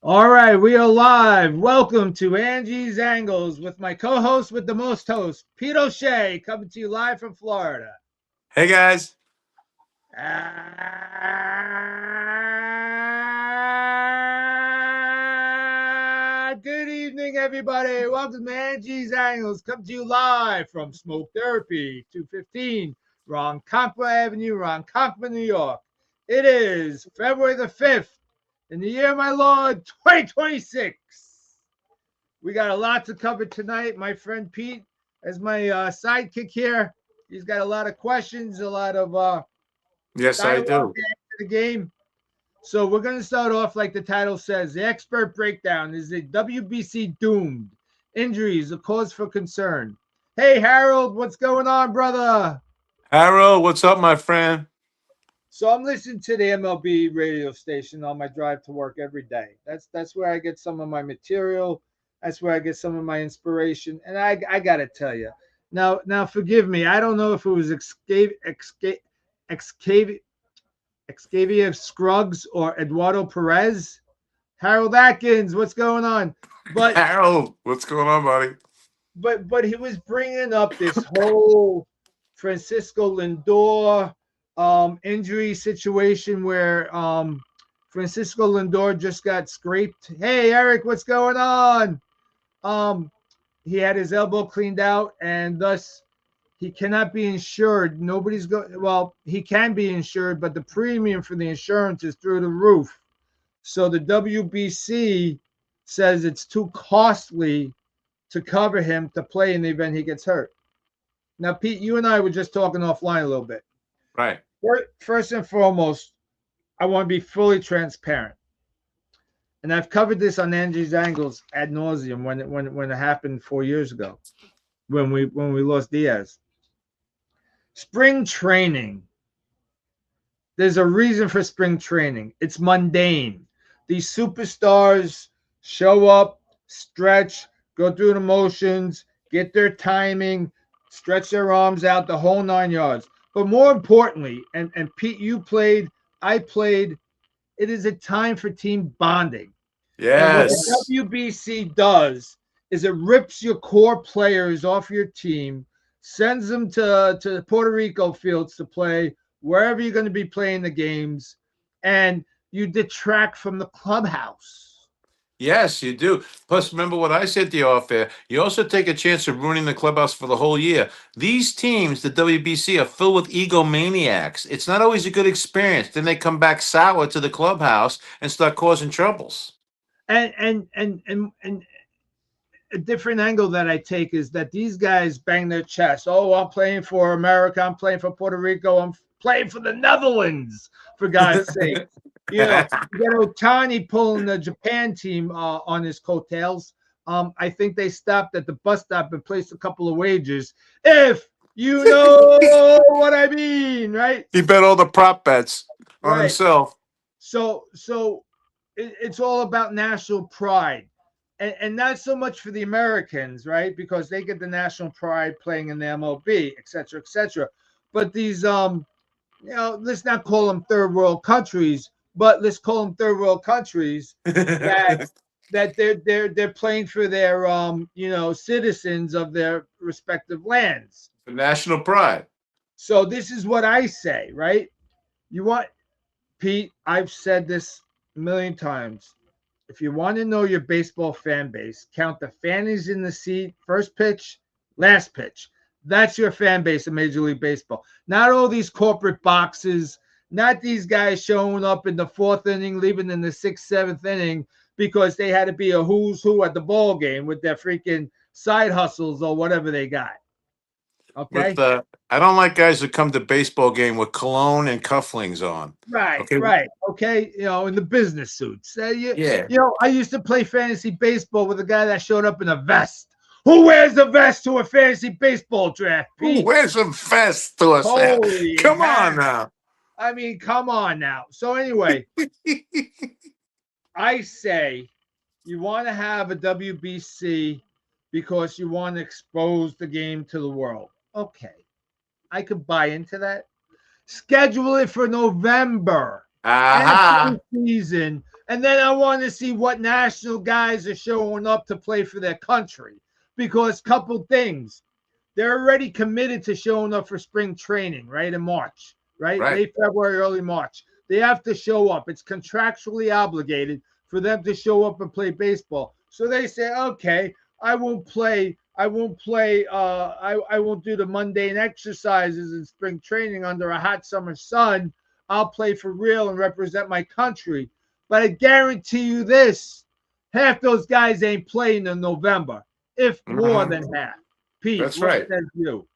All right, we are live. Welcome to Angie's Angles with my co-host with the most host, Pete O'Shea, coming to you live from Florida. Hey guys. Good evening, everybody. Welcome to Angie's Angles. Come to you live from Smoke Therapy, 215 Ronkonkoma Avenue, Ronkonkoma, New York. It is February the 5th in the year of my Lord, 2026. We got a lot to cover tonight. My friend Pete, as my sidekick here, he's got a lot of questions, a lot of Yes, I dialogue do. after the game. So we're going to start off like the title says. The expert breakdown is the WBC doomed. Injuries, a cause for concern. Hey, Harold, what's going on, brother? Harold, what's up, my friend? So I'm listening to the MLB radio station on my drive to work every day. That's where I get some of my material. That's where I get some of my inspiration. And I gotta tell you, now forgive me. I don't know if it was Xavier Scruggs or Eduardo Perez. Harold Atkins, what's going on? But Harold, what's going on, buddy? but he was bringing up this whole Francisco Lindor injury situation where Francisco Lindor just got scraped. Hey Eric, what's going on? Um, he had his elbow cleaned out, and thus he cannot be insured. Nobody's going. Well, he can be insured, but the premium for the insurance is through the roof. So the WBC says it's too costly to cover him to play in the event he gets hurt. Now, Pete, you and I were just talking offline a little bit. Right. First and foremost, I want to be fully transparent. And I've covered this on Angie's Angles ad nauseum when it happened 4 years ago, when we lost Diaz. Spring training. There's a reason for spring training. It's mundane. These superstars show up, stretch, go through the motions, get their timing, stretch their arms out, the whole 9 yards. But more importantly, and Pete, you played, I played, it is a time for team bonding. And what the Yes. WBC does is it rips your core players off your team, sends them to Puerto Rico fields to play, wherever you're going to be playing the games, and you detract from the clubhouse. Yes, you do. Plus, remember what I said to you off air. You also take a chance of ruining the clubhouse for the whole year. These teams, the WBC, are filled with egomaniacs. It's not always a good experience. Then they come back sour to the clubhouse and start causing troubles. And a different angle that I take is that these guys bang their chest. Oh, I'm playing for America. I'm playing for Puerto Rico. I'm playing for the Netherlands, for God's sake. You know, you got Otani pulling the Japan team on his coattails. I think they stopped at the bus stop and placed a couple of wagers. If you know what I mean, right? He bet all the prop bets on Right. himself. So it's all about national pride. And not so much for the Americans, right? Because they get the national pride playing in the MLB, et cetera, et cetera. But these, let's not call them third world countries, but let's call them third world countries that they're playing for their citizens of their respective lands. The national pride. So this is what I say, right? You want Pete? I've said this a million times. If you want to know your baseball fan base, count the fannies in the seat, first pitch, last pitch. That's your fan base in Major League Baseball. Not all these corporate boxes, not these guys showing up in the fourth inning, leaving in the sixth, seventh inning because they had to be a who's who at the ball game with their freaking side hustles or whatever they got. With Okay? I don't like guys who come to baseball game with cologne and cufflinks on. Right, Okay. right. Okay. In the business suits. Yeah. I used to play fantasy baseball with a guy that showed up in a vest. Who wears a vest to a fantasy baseball draft, Ooh, Pete? where's some fest to us now? Holy Come on heck. now. I mean, come on now. So, anyway, I say you want to have a WBC because you want to expose the game to the world. Okay. I could buy into that. Schedule it for November Aha. after the season And then I want to see what national guys are showing up to play for their country. Because couple things, they're already committed to showing up for spring training, right? In March, right? Right. Late February, early March. They have to show up. It's contractually obligated for them to show up and play baseball. So they say, okay, I won't play. I won't play. I won't do the mundane exercises in spring training under a hot summer sun. I'll play for real and represent my country. But I guarantee you this: half those guys ain't playing in November, if more Mhm. than half. Pete, That's what right. says you?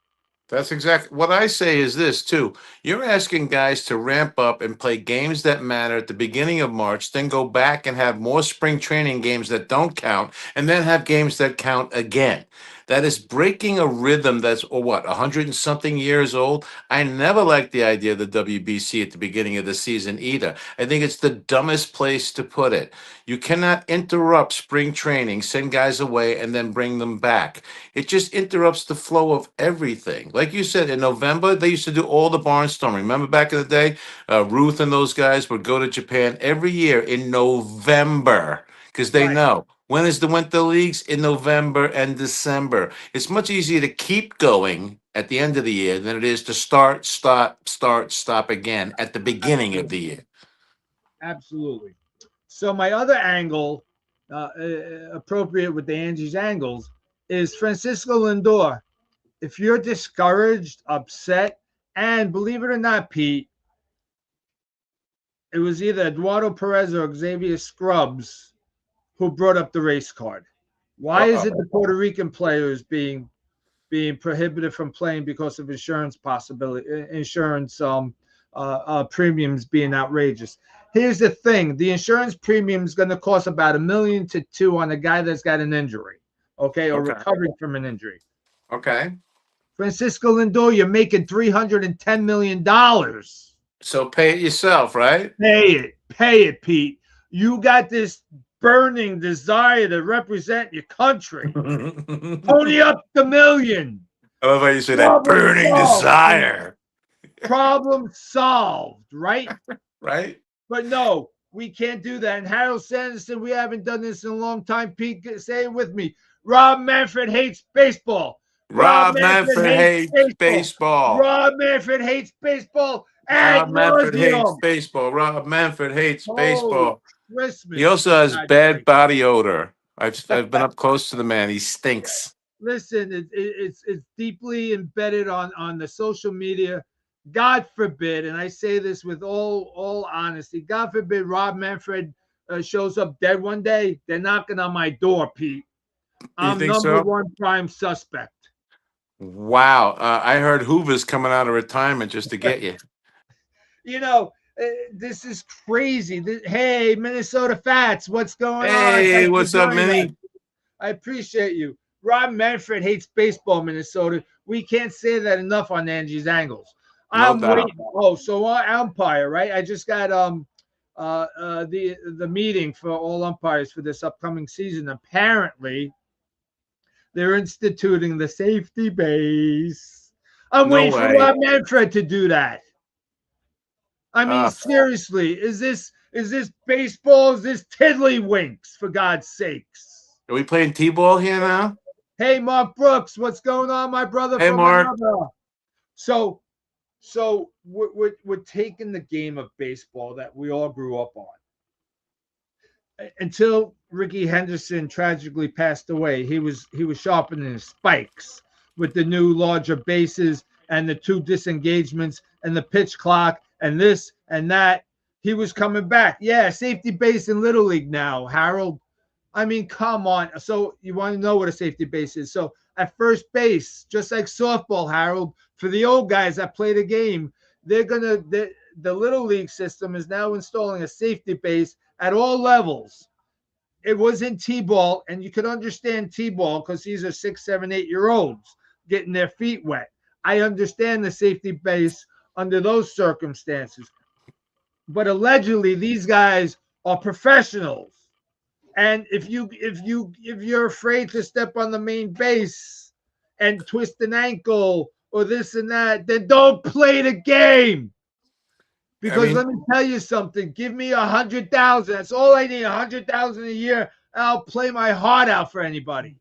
That's exactly what I say is this too. You're asking guys to ramp up and play games that matter at the beginning of March, then go back and have more spring training games that don't count, and then have games that count again. That is breaking a rhythm that's, or what, 100 and something years old. I never liked the idea of the WBC at the beginning of the season either. I think it's the dumbest place to put it. You cannot interrupt spring training, send guys away, and then bring them back. It just interrupts the flow of everything. Like you said, in November, they used to do all the barnstorming. Remember back in the day, Ruth and those guys would go to Japan every year in November because they Right. know when is the winter leagues in November and December. It's much easier to keep going at the end of the year than it is to stop again at the beginning of the Absolutely. year. Absolutely. So my other angle, appropriate with the Angie's angles, is Francisco Lindor. If you're discouraged, upset, and believe it or not, Pete, it was either Eduardo Perez or Xavier Scrubs who brought up the race card. Why is it Uh-oh. the Puerto Rican players being prohibited from playing because of insurance premiums being outrageous? Here's the thing: the insurance premium is going to cost about $1 million to $2 million on a guy that's got an injury, okay, or Okay. recovering from an injury. Okay. Francisco Lindor, you're making $310 million. So pay it yourself, right? Pay it, Pete. You got this burning desire to represent your country. I Pony up the million. love how you say that Problem burning solved. desire, Problem solved, right? right? But no, we can't do that. And Harold Sanderson, we haven't done this in a long time. Pete, say it with me. Rob Manfred hates baseball. Rob Rob Manfred Manfred hates hates baseball. baseball. Rob Manfred hates baseball ad Rob Manfred hates nauseum. baseball. Rob Manfred hates Holy baseball. He Christmas, also for has God's bad sake. body odor. I've been up close to the man. He stinks. Listen, it's deeply embedded on the social media. God forbid, and I say this with all honesty, God forbid Rob Manfred shows up dead one day. They're knocking on my door, Pete. You I'm think number so? one prime suspect. Wow. I heard Hoover's coming out of retirement just to get you. You know, this is crazy. Hey, Minnesota Fats, what's going on? Hey, Thanks for what's up, joining us. Minnie? I appreciate you. Rob Manfred hates baseball, Minnesota. We can't say that enough on Angie's Angles. No I'm doubt. waiting. Oh, so umpire, right? I just got the meeting for all umpires for this upcoming season. Apparently, they're instituting the safety base. I'm No waiting for way. Rob Manfred to do that. I mean, Uh, seriously, is this baseball? Is this tiddlywinks? For God's sakes! are we playing T-ball here now? Hey, Mark Brooks, what's going on, my brother Hey, from Mark. another? So we're taking the game of baseball that we all grew up on. Until Ricky Henderson tragically passed away, he was sharpening his spikes with the new larger bases and the two disengagements and the pitch clock and this and that. He was coming back. Yeah, safety base in Little League now, Harold. I mean, come on. So you want to know what a safety base is. So at first base, just like softball, Harold, for the old guys that play the game, the Little League system is now installing a safety base at all levels. It was in T-ball, and you could understand T-ball because these are 6, 7, 8-year olds getting their feet wet. I understand the safety base under those circumstances. But allegedly, these guys are professionals. And if you're afraid to step on the main base and twist an ankle or this and that, then don't play the game. I Because mean, let me tell you something. Give me 100,000. That's all I need. 100,000 a year. I'll play my heart out for anybody.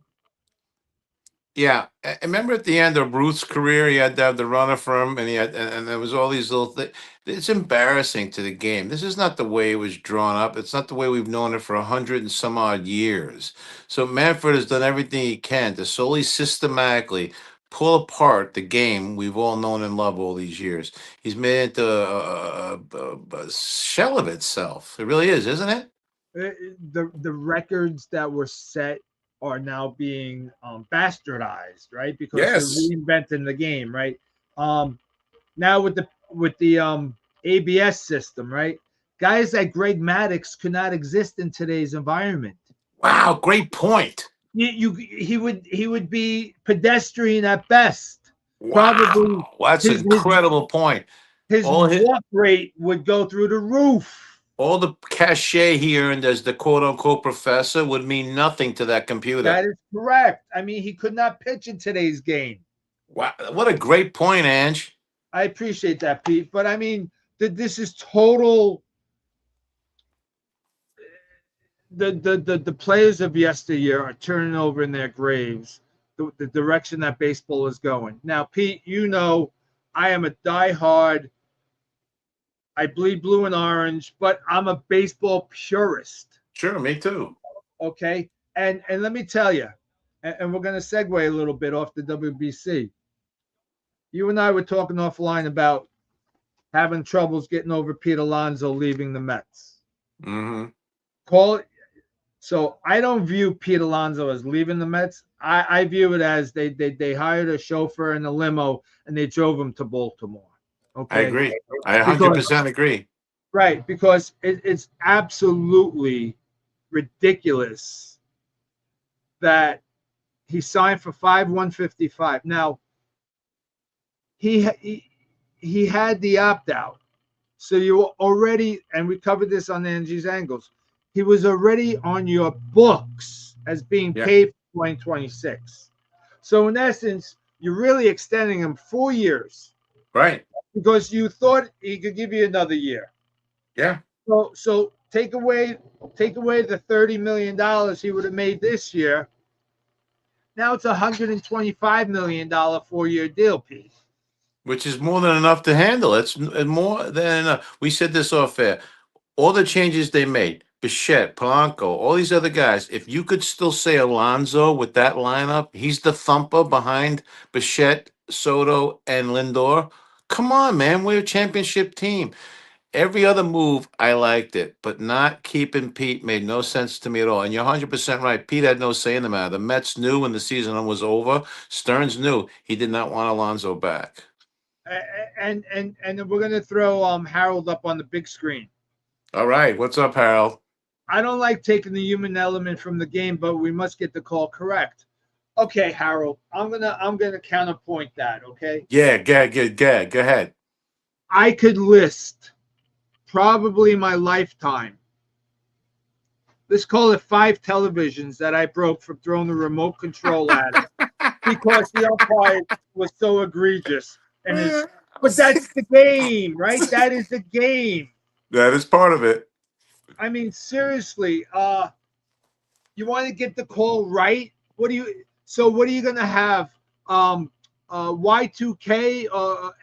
yeah, I remember at the end of Ruth's career, he had to have the runner for him, and he had, and there was all these little things. It's embarrassing to the game. This is not the way it was drawn up. It's not the way we've known it for 100 and some odd years. So Manfred has done everything he can to solely systematically pull apart the game we've all known and loved all these years. He's made it into a shell of itself. It really is, isn't it? The records that were set are now being bastardized, right? Because they're Yes. reinventing the game, right? Now with the ABS system, right? Guys like Greg Maddux could not exist in today's environment. Wow, great point. He would be pedestrian at best. Probably Wow, that's an his his incredible point. his All his, walk rate would go through the roof. all the cachet he earned as the quote unquote professor would mean nothing to that computer. That is correct. I mean, he could not pitch in today's game. Wow, what a great point, Ange. I appreciate that, Pete. But I mean, this is total. The players of yesteryear are turning over in their graves. The direction that baseball is going now, Pete. You know, I am a diehard. I bleed blue and orange, but I'm a baseball purist. Sure, me too. Okay, and let me tell you, and we're going to segue a little bit off the WBC. You and I were talking offline about having troubles getting over Pete Alonso leaving the Mets. Hmm. Call it. So I don't view Pete Alonso as leaving the Mets. I view it as they hired a chauffeur in a limo and they drove him to Baltimore. I Okay, agree. I because 100% agree. right, because it's absolutely ridiculous that he signed for 5/155. Now he had the opt out. So you already, and we covered this on Angie's Angles, he was already on your books as being Yeah, paid for 2026. So in essence, you're really extending him 4 years right. because you thought he could give you another year. Yeah. So take away the $30 million he would have made this year. Now it's $125 million 4 year deal, Pete. Which is more than enough to handle. It's more than enough. We said this off air. All the changes they made, Bichette, Polanco, all these other guys, if you could still say Alonso with that lineup, he's the thumper behind Bichette, Soto, and Lindor. Come on, man. We're a championship team. Every other move, I liked it, but not keeping Pete made no sense to me at all. And you're 100% right. Pete had no say in the matter. The Mets knew when the season was over. Stearns knew he did not want Alonso back. And we're gonna throw Harold up on the big screen. All right. What's up, Harold? I don't like taking the human element from the game, but we must get the call correct. Okay, Harold, I'm gonna counterpoint that. Okay, Yeah, go ahead. I could list probably my lifetime. Let's call it 5 televisions that I broke from throwing the remote control at it because the umpire was so egregious. But that's the game, right? That is the game. That is part of it. I mean, seriously, you want to get the call right? What are you gonna have? Y2K,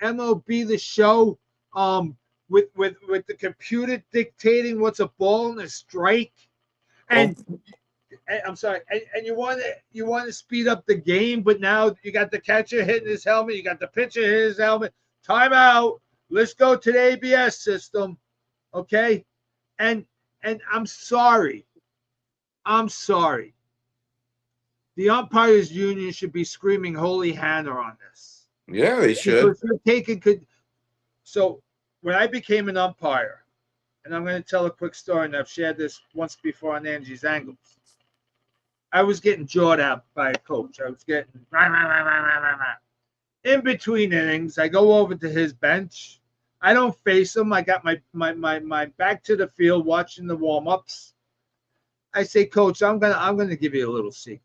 MLB the show, with the computer dictating what's a ball and a strike, Well, and I'm sorry, and you want to speed up the game, but now you got the catcher hitting his helmet, you got the pitcher hitting his helmet. Timeout. Let's go to the ABS system, okay? And I'm sorry. The umpires union should be screaming holy Hannah on this. yeah, they should. Because you're taking so when I became an umpire, and I'm going to tell a quick story, and I've shared this once before on Angie's Angles. I was getting jawed out by a coach. I was getting in between innings. I go over to his bench. I don't face him. I got my back to the field watching the warm-ups. I say, Coach, I'm gonna give you a little secret.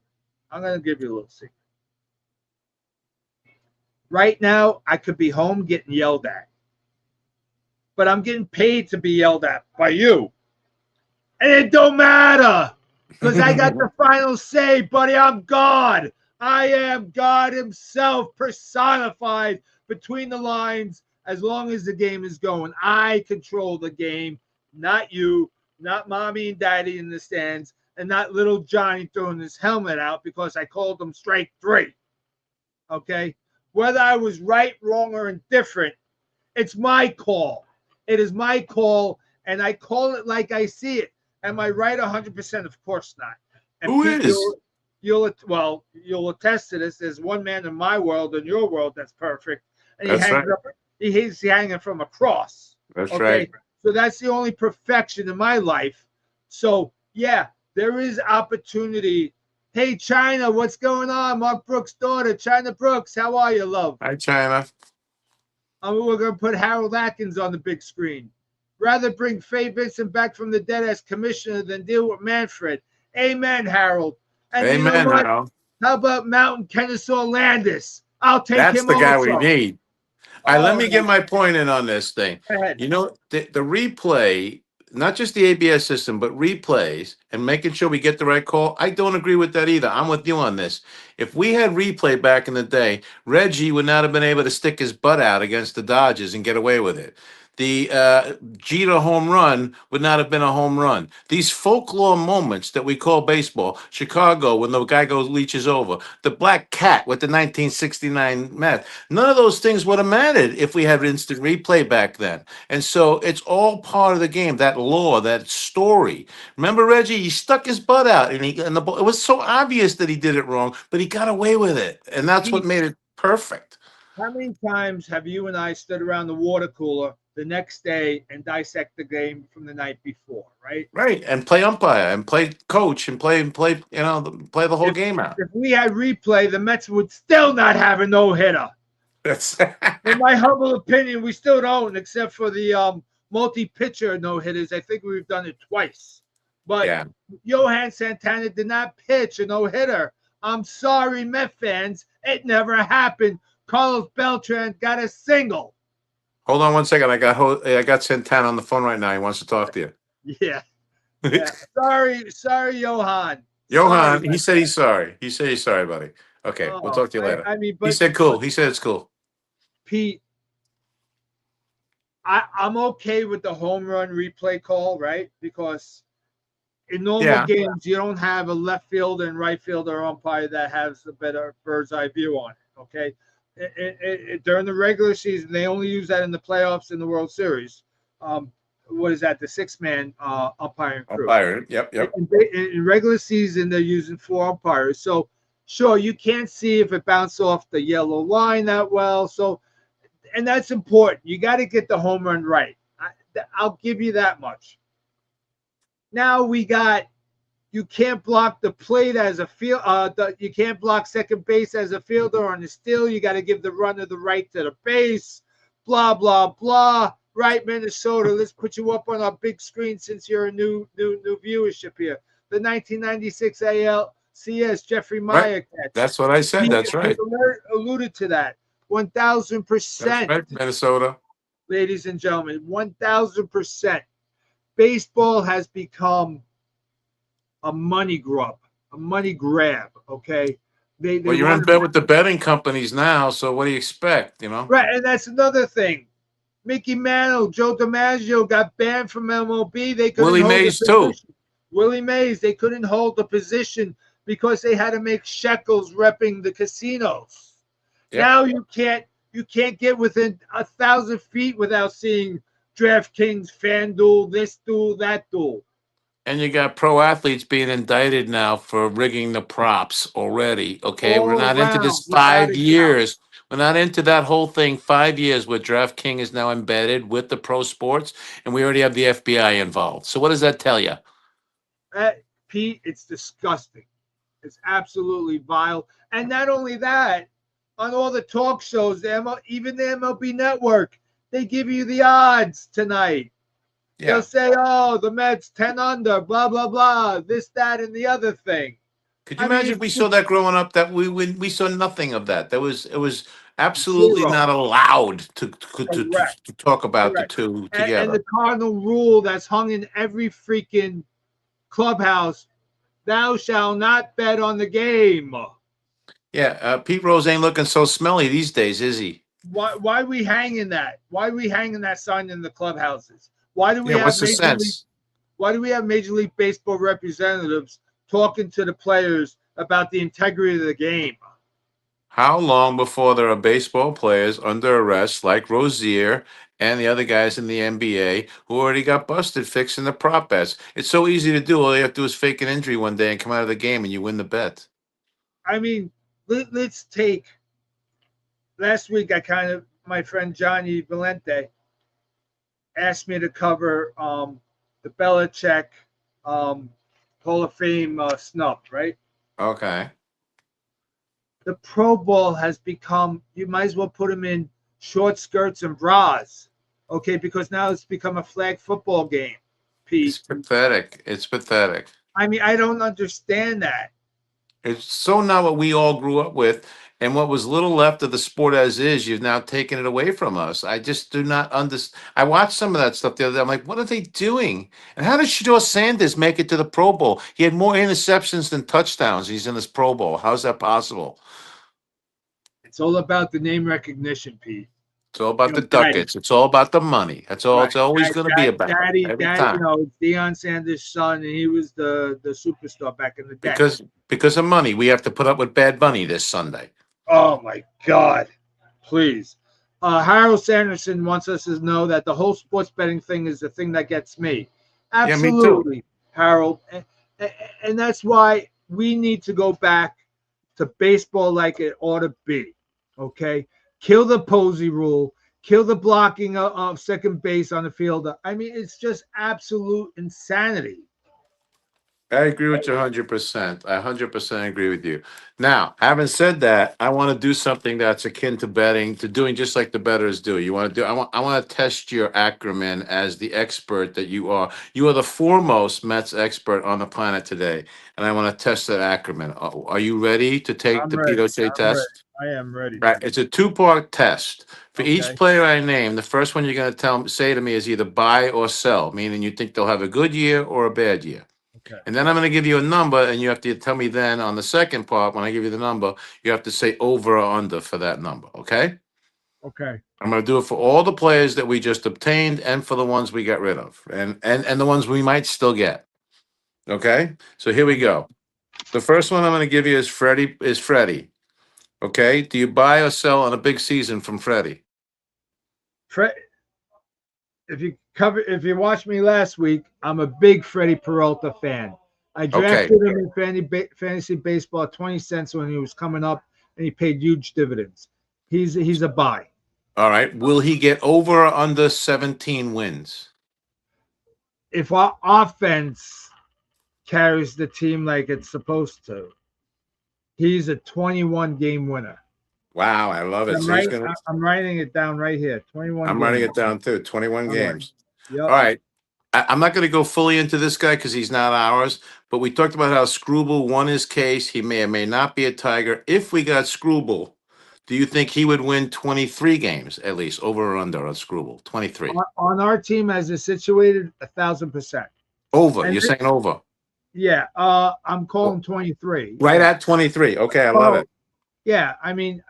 Right now, I could be home getting yelled at. but I'm getting paid to be yelled at by you. And it don't matter because I got the final say, buddy. I'm God. I am God himself personified between the lines as long as the game is going. I control the game, not you, not mommy and daddy in the stands, and not little Johnny throwing his helmet out because I called him strike 3. Okay? Whether I was right, wrong, or indifferent, it's my call. It is my call, and I call it like I see it. Am I right 100%? Of course not. And Who Pete, is? you'll attest to this. There's one man in my world, in your world, that's perfect, and That's right. he's hanging from a cross. That's Okay, right. so that's the only perfection in my life. So yeah, there is opportunity. Hey, China, what's going on? Mark Brooks' daughter, China Brooks, how are you, love? Hi, China. We're going to put Harold Atkins on the big screen. Rather bring Faye Vincent back from the dead as commissioner than deal with Manfred. Amen, Harold. And Amen, you know what? Harold. How about Mountain Kennesaw Landis? I'll take That's him the guy we also. need. All right, let Oh, me get my point in on this thing. go ahead. You know, the replay, not just the ABS system, but replays and making sure we get the right call. I don't agree with that either. I'm with you on this. If we had replay back in the day, Reggie would not have been able to stick his butt out against the Dodgers and get away with it. The Jeter home run would not have been a home run. These folklore moments that we call baseball, Chicago when the guy goes leeches over, the black cat with the 1969 Mets, none of those things would have mattered if we had instant replay back then. And so it's all part of the game, that lore, that story. Remember Reggie? He stuck his butt out, and it was so obvious that he did it wrong, but he got away with it, and that's what made it perfect. How many times have you and I stood around the water cooler the next day and dissect the game from the night before, right? Right, and play umpire and play coach and play play the whole game out. If we had replay, the Mets would still not have a no-hitter. That's In my humble opinion, we still don't, except for the multi-pitcher no-hitters. I think we've done it twice. But yeah. Johan Santana did not pitch a no-hitter. I'm sorry, Met fans. It never happened. Carlos Beltran got a single. Hold on one second. I got Santana on the phone right now. He wants to talk to you. Yeah. Sorry, Johan. Johan, Sorry, he said he's sorry. He said he's sorry, buddy. Okay, we'll talk to you later. I mean, he said cool. He said it's cool. Pete, I'm okay with the home run replay call, right? Because in normal games, you don't have a left fielder and right fielder umpire that has a better bird's eye view on it. Okay. During the regular season, they only use that in the playoffs in the World Series. What is that? The 6-man umpiring crew. Umpire. Yep. In regular season, they're using 4 umpires. So, sure, you can't see if it bounced off the yellow line that well. So, and that's important. You got to get the home run right. I'll give you that much. Now we got you can't block the plate as a field. You can't block second base as a fielder on the steal. You got to give the runner the right to the base. Blah blah blah. Right, Minnesota. Let's put you up on our big screen since you're a new viewership here. The 1996 ALCS Jeffrey Meyer catch. That's what I said. That's right. Alluded to that. 1,000%. Right, Minnesota. Ladies and gentlemen, 1,000%. Baseball has become a money grab. Okay, well, you're in bed with the betting companies now, so what do you expect? Right, and that's another thing. Mickey Mantle, Joe DiMaggio got banned from MLB. They couldn't Willie hold Mays the too. position. Willie Mays, they couldn't hold the position because they had to make shekels repping the casinos. Yep. Now you can't get within 1,000 feet without seeing DraftKings, FanDuel, this duel, that duel. And you got pro athletes being indicted now for rigging the props already. Okay, we're not into this 5 years. We're not into that whole thing 5 years where DraftKings is now embedded with the pro sports, and we already have the FBI involved. So what does that tell you? Pete, it's disgusting. It's absolutely vile. And not only that, on all the talk shows, even the MLB Network, they give you the odds tonight. Yeah. They'll say, oh, the Mets 10 under, blah, blah, blah, this, that, and the other thing. Could you imagine if we saw that growing up? That we saw nothing of that. It was Absolutely Zero. not allowed Correct. to talk about the Correct. two And together. the cardinal rule that's hung in every freaking clubhouse: thou shalt not bet on the game. Yeah, Pete Rose ain't looking so smelly these days, is he? Why are we hanging that? Why are we hanging that sign in the clubhouses? Why do we Yeah, have what's the Major League sense? Why do we have Major League Baseball representatives talking to the players about the integrity of the game? How long before there are baseball players under arrest like Rozier and the other guys in the NBA who already got busted fixing the prop bets? It's so easy to do. All you have to do is fake an injury one day and come out of the game and you win the bet. I mean, let's take last week. My friend Johnny Valente asked me to cover the Belichick um, Hall of Fame snub, right? Okay. The Pro Bowl has become, you might as well put him in short skirts and bras, okay? Because now it's become a flag football game, It's Pete. pathetic. It's pathetic. I mean, I don't understand that. It's so not what we all grew up with. And what was little left of the sport as is, you've now taken it away from us. I just do not understand. I watched some of that stuff the other day. I'm like, what are they doing? And how did Shador Sanders make it to the Pro Bowl? He had more interceptions than touchdowns. He's in this Pro Bowl. How's that possible? It's all about the name recognition, Pete. It's all about You the know, daddy, ducats. It's all about the money. That's all right? it's always going to be about every Daddy, time. it's Deion Sanders' son, and he was the superstar back in the day. Because of money, we have to put up with Bad Bunny this Sunday. Oh my God! Please, Harold Sanderson wants us to know that the whole sports betting thing is the thing that gets me. Yeah, me too. Absolutely, Harold, and that's why we need to go back to baseball like it ought to be. Okay, kill the Posey rule, kill the blocking of second base on the field. I mean, it's just absolute insanity. I agree with you 100%. I 100% agree with you. Now, having said that, I want to do something that's akin to betting, to doing just like the bettors do. You want to do, I want to test your acumen as the expert that you are. You are the foremost Mets expert on the planet today, and I want to test that acumen. Are you ready to take I'm the Pete ready. O'Shea I'm ready. test? I am ready. Right. It's a two-part test. For each Okay. player I name, the first one you're going to say to me is either buy or sell, meaning you think they'll have a good year or a bad year. Okay. And then I'm going to give you a number, and you have to tell me then on the second part, when I give you the number, you have to say over or under for that number. Okay? Okay. I'm going to do it for all the players that we just obtained and for the ones we got rid of and the ones we might still get. Okay? So here we go. The first one I'm going to give you is Freddie. Okay? Do you buy or sell on a big season from Freddie? Fred, if you watched me last week, I'm a big Freddie Peralta fan. I Okay. drafted him in fantasy baseball at 20 cents when he was coming up, and he paid huge dividends. He's a buy. All right. Will he get over or under 17 wins? If our offense carries the team like it's supposed to, he's a 21 game winner. Wow, I love it. So he's going to I'm writing it down right here. 21 I'm games. writing it down too. 21 All right. games. Yep. All right. I'm not going to go fully into this guy because he's not ours, but we talked about how Scrooble won his case. He may or may not be a Tiger. If we got Scrooble, do you think he would win 23 games at least, over or under on Scrooble? 23. On our team as it's situated, 1,000%. Over. And You're saying over. yeah, I'm calling 23. Right Yeah. at 23. Okay, I love it. Yeah, I mean,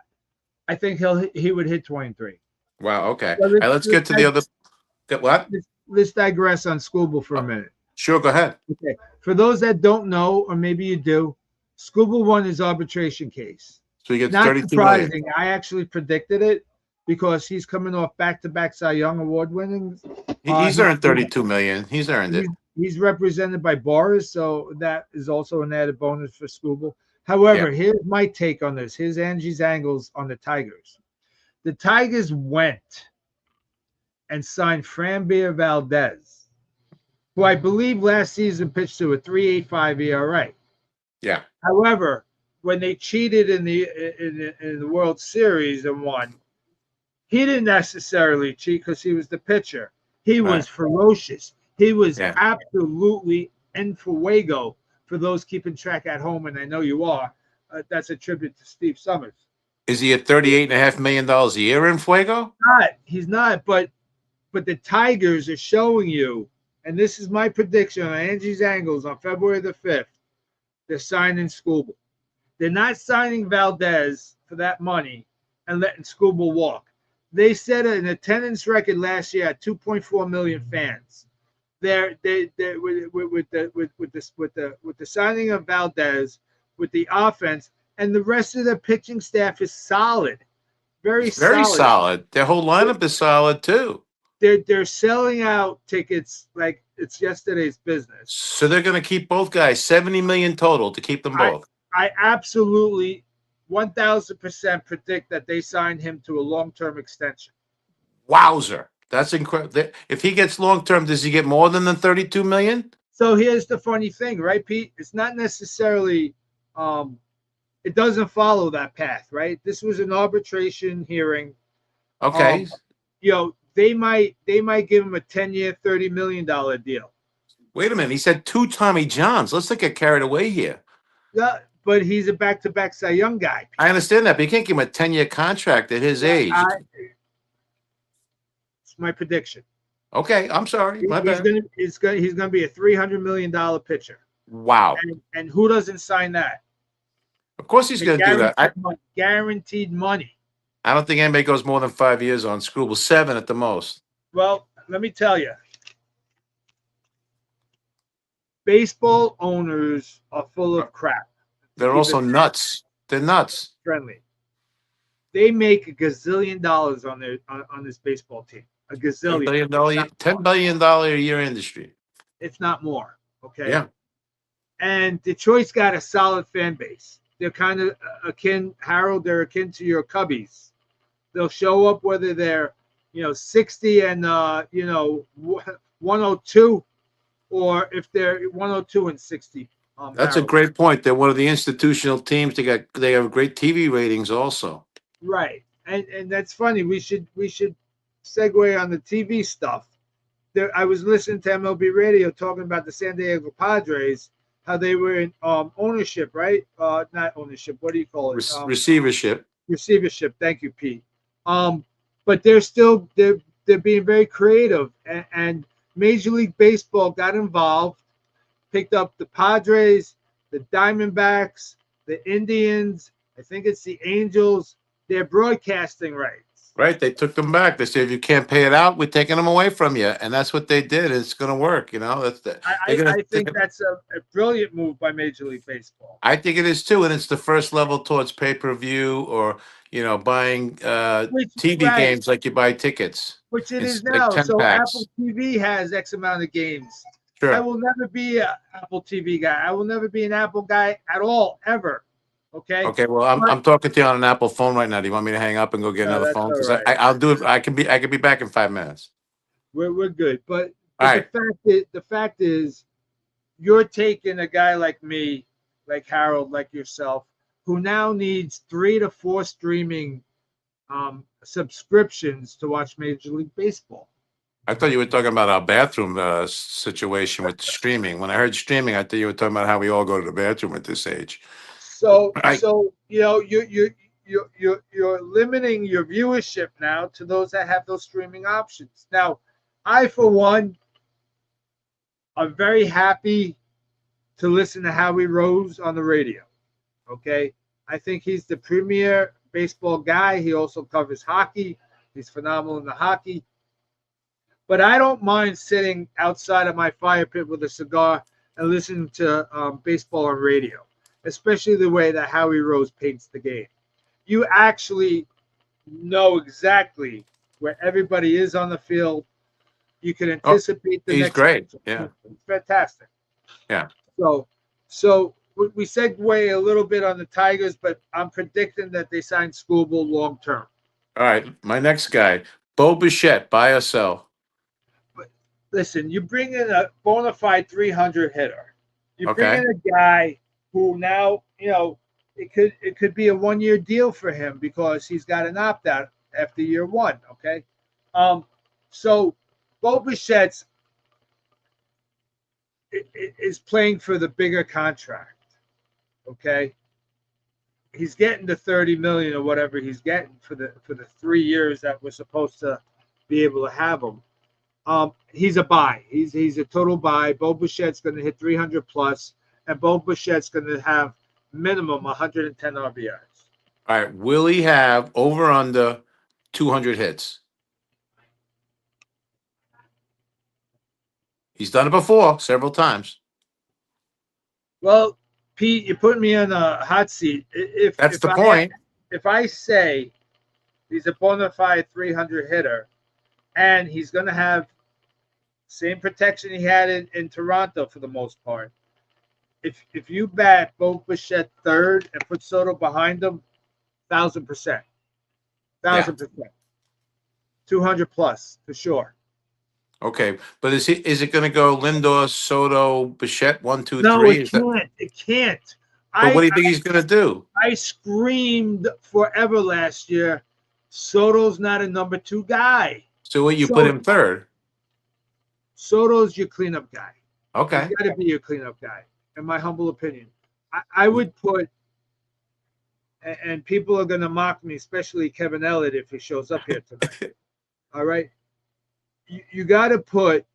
I think he would hit 23. Wow, okay. So All right, let's get to the other. What? Let's digress on Scooble for a minute. Sure, go ahead. Okay. For those that don't know, or maybe you do, Scooble won his arbitration case. So you get Not 32 surprising. million. I actually predicted it because he's coming off back-to-back Cy Young Award winning. He's earned 32 million. He's earned it. He's represented by Boris, so that is also an added bonus for Scooble. However, here's my take on this. Here's Angie's angles on the Tigers. The Tigers went and signed Framber Valdez, who I believe last season pitched to a 3.85 ERA. Yeah. However, when they cheated in the World Series and won, he didn't necessarily cheat because he was the pitcher. He was ferocious. He was absolutely en fuego. For those keeping track at home, and I know you are, that's a tribute to Steve Summers. Is he at $38.5 million a year in Fuego? He's not, but the Tigers are showing you, and this is my prediction on Angie's Angles on February the 5th. They're signing Skubal. They're not signing Valdez for that money and letting Skubal walk. They set an attendance record last year at 2.4 million fans. They're with the signing of Valdez, with the offense, and the rest of the pitching staff is solid, very It's very solid. solid. Their whole lineup is solid too. They're selling out tickets like it's yesterday's business. So they're going to keep both guys, 70 million total to keep them both. I absolutely 1,000% predict that they sign him to a long-term extension. Wowzer. That's incredible. If he gets long term, does he get more than the 32 million? So here's the funny thing, right, Pete? It's not necessarily it doesn't follow that path, right? This was an arbitration hearing. Okay. They might give him a 10-year, $30 million deal. Wait a minute. He said 2 Tommy Johns. Let's not get carried away here. Yeah, but he's a back-to-back Cy Young guy. I understand that, but you can't give him a 10-year contract at his age. It's my prediction. Okay, I'm sorry. My bad. He's gonna be a $300 million pitcher. Wow. And who doesn't sign that? Of course he's going to do that. Guaranteed money. I don't think anybody goes more than 5 years on Skubal. 7 at the most. Well, let me tell you. Baseball owners are full of crap. They're also nuts. They're nuts. Friendly. They make a gazillion dollars on this baseball team. A gazillion. $10 billion a year industry. If not more. Okay. Yeah. And Detroit's got a solid fan base. They're kind of akin, Harold, they're akin to your Cubbies. They'll show up whether they're, 60 and, 102, or if they're 102 and 60. That's Harold. a great point. They're one of the institutional teams. They have great TV ratings also. Right. And that's funny. We should segue on the TV stuff. I was listening to MLB radio talking about the San Diego Padres, how they were in ownership, right? Not ownership. What do you call it? Receivership. Receivership. Thank you, Pete. But they're being very creative, and Major League Baseball got involved, picked up the Padres, the Diamondbacks, the Indians. I think it's the Angels. Their broadcasting rights. Right. They took them back. They said, if you can't pay it out, we're taking them away from you. And that's what they did. It's going to work. I think that's a brilliant move by Major League Baseball. I think it is too. And it's the first level towards pay-per-view or, buying TV games like you buy tickets. Which it is now. Like 10 so packs. Apple TV has X amount of games. Sure. I will never be an Apple TV guy. I will never be an Apple guy at all, ever. Okay. Okay. Well, I'm talking to you on an Apple phone right now. Do you want me to hang up and go get another phone? Because right. I'll do it. I can be back in 5 minutes. We're good. But right. the fact is, you're taking a guy like me, like Harold, like yourself, who now needs 3 to 4 streaming subscriptions to watch Major League Baseball. I thought you were talking about our bathroom situation with streaming. When I heard streaming, I thought you were talking about how we all go to the bathroom at this age. So you're limiting your viewership now to those that have those streaming options. Now, I, for one, am very happy to listen to Howie Rose on the radio. Okay, I think he's the premier baseball guy. He also covers hockey. He's phenomenal in the hockey. But I don't mind sitting outside of my fire pit with a cigar and listening to baseball on radio, especially the way that Howie Rose paints the game. You actually know exactly where everybody is on the field. You can anticipate the he's next. Great. Yeah. It's fantastic. Yeah. So we segue a little bit on the Tigers, but I'm predicting that they sign Skubal long term. All right. My next guy, Bo Bichette, buy or sell. Listen, you bring in a bona fide 300 hitter. You bring in a guy who now, it could be a 1-year deal for him because he's got an opt out after year 1. Okay. So Bo Bichette is playing for the bigger contract. Okay. he's getting the 30 million or whatever he's getting for the 3 years that we're supposed to be able to have him. He's a buy. He's a total buy. Bo Bichette's going to hit 300 plus, and Bo Bichette's going to have minimum 110 RBIs. All right. Will he have over under 200 hits? He's done it before several times. Well, Pete, you're putting me on a hot seat. That's the point. If I say he's a bona fide 300 hitter, and he's going to have same protection he had in Toronto for the most part. If you bat Bo Bichette third and put Soto behind him, 1,000%, 1,000%, 200 plus for sure. Okay, but is it going to go Lindor, Soto, Bichette 1, 2, 3? No, it can't. It can't. But what do you think he's going to do? I screamed forever last year. Soto's not a number 2 guy. So what, you put him third? Soto's your cleanup guy. Okay. He's got to be your cleanup guy, in my humble opinion. I would put, and people are going to mock me, especially Kevin Elliott if he shows up here tonight. All right? You got to put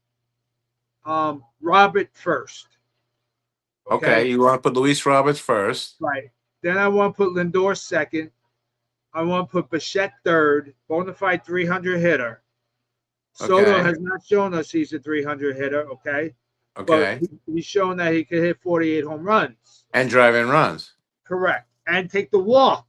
Robert first. Okay, you want to put Luis Roberts first. Right. Then I want to put Lindor second. I want to put Bichette third, bona fide 300 hitter. Soto has not shown us he's a 300 hitter, okay? Okay. But he's shown that he can hit 48 home runs. And drive in runs. Correct. And take the walk.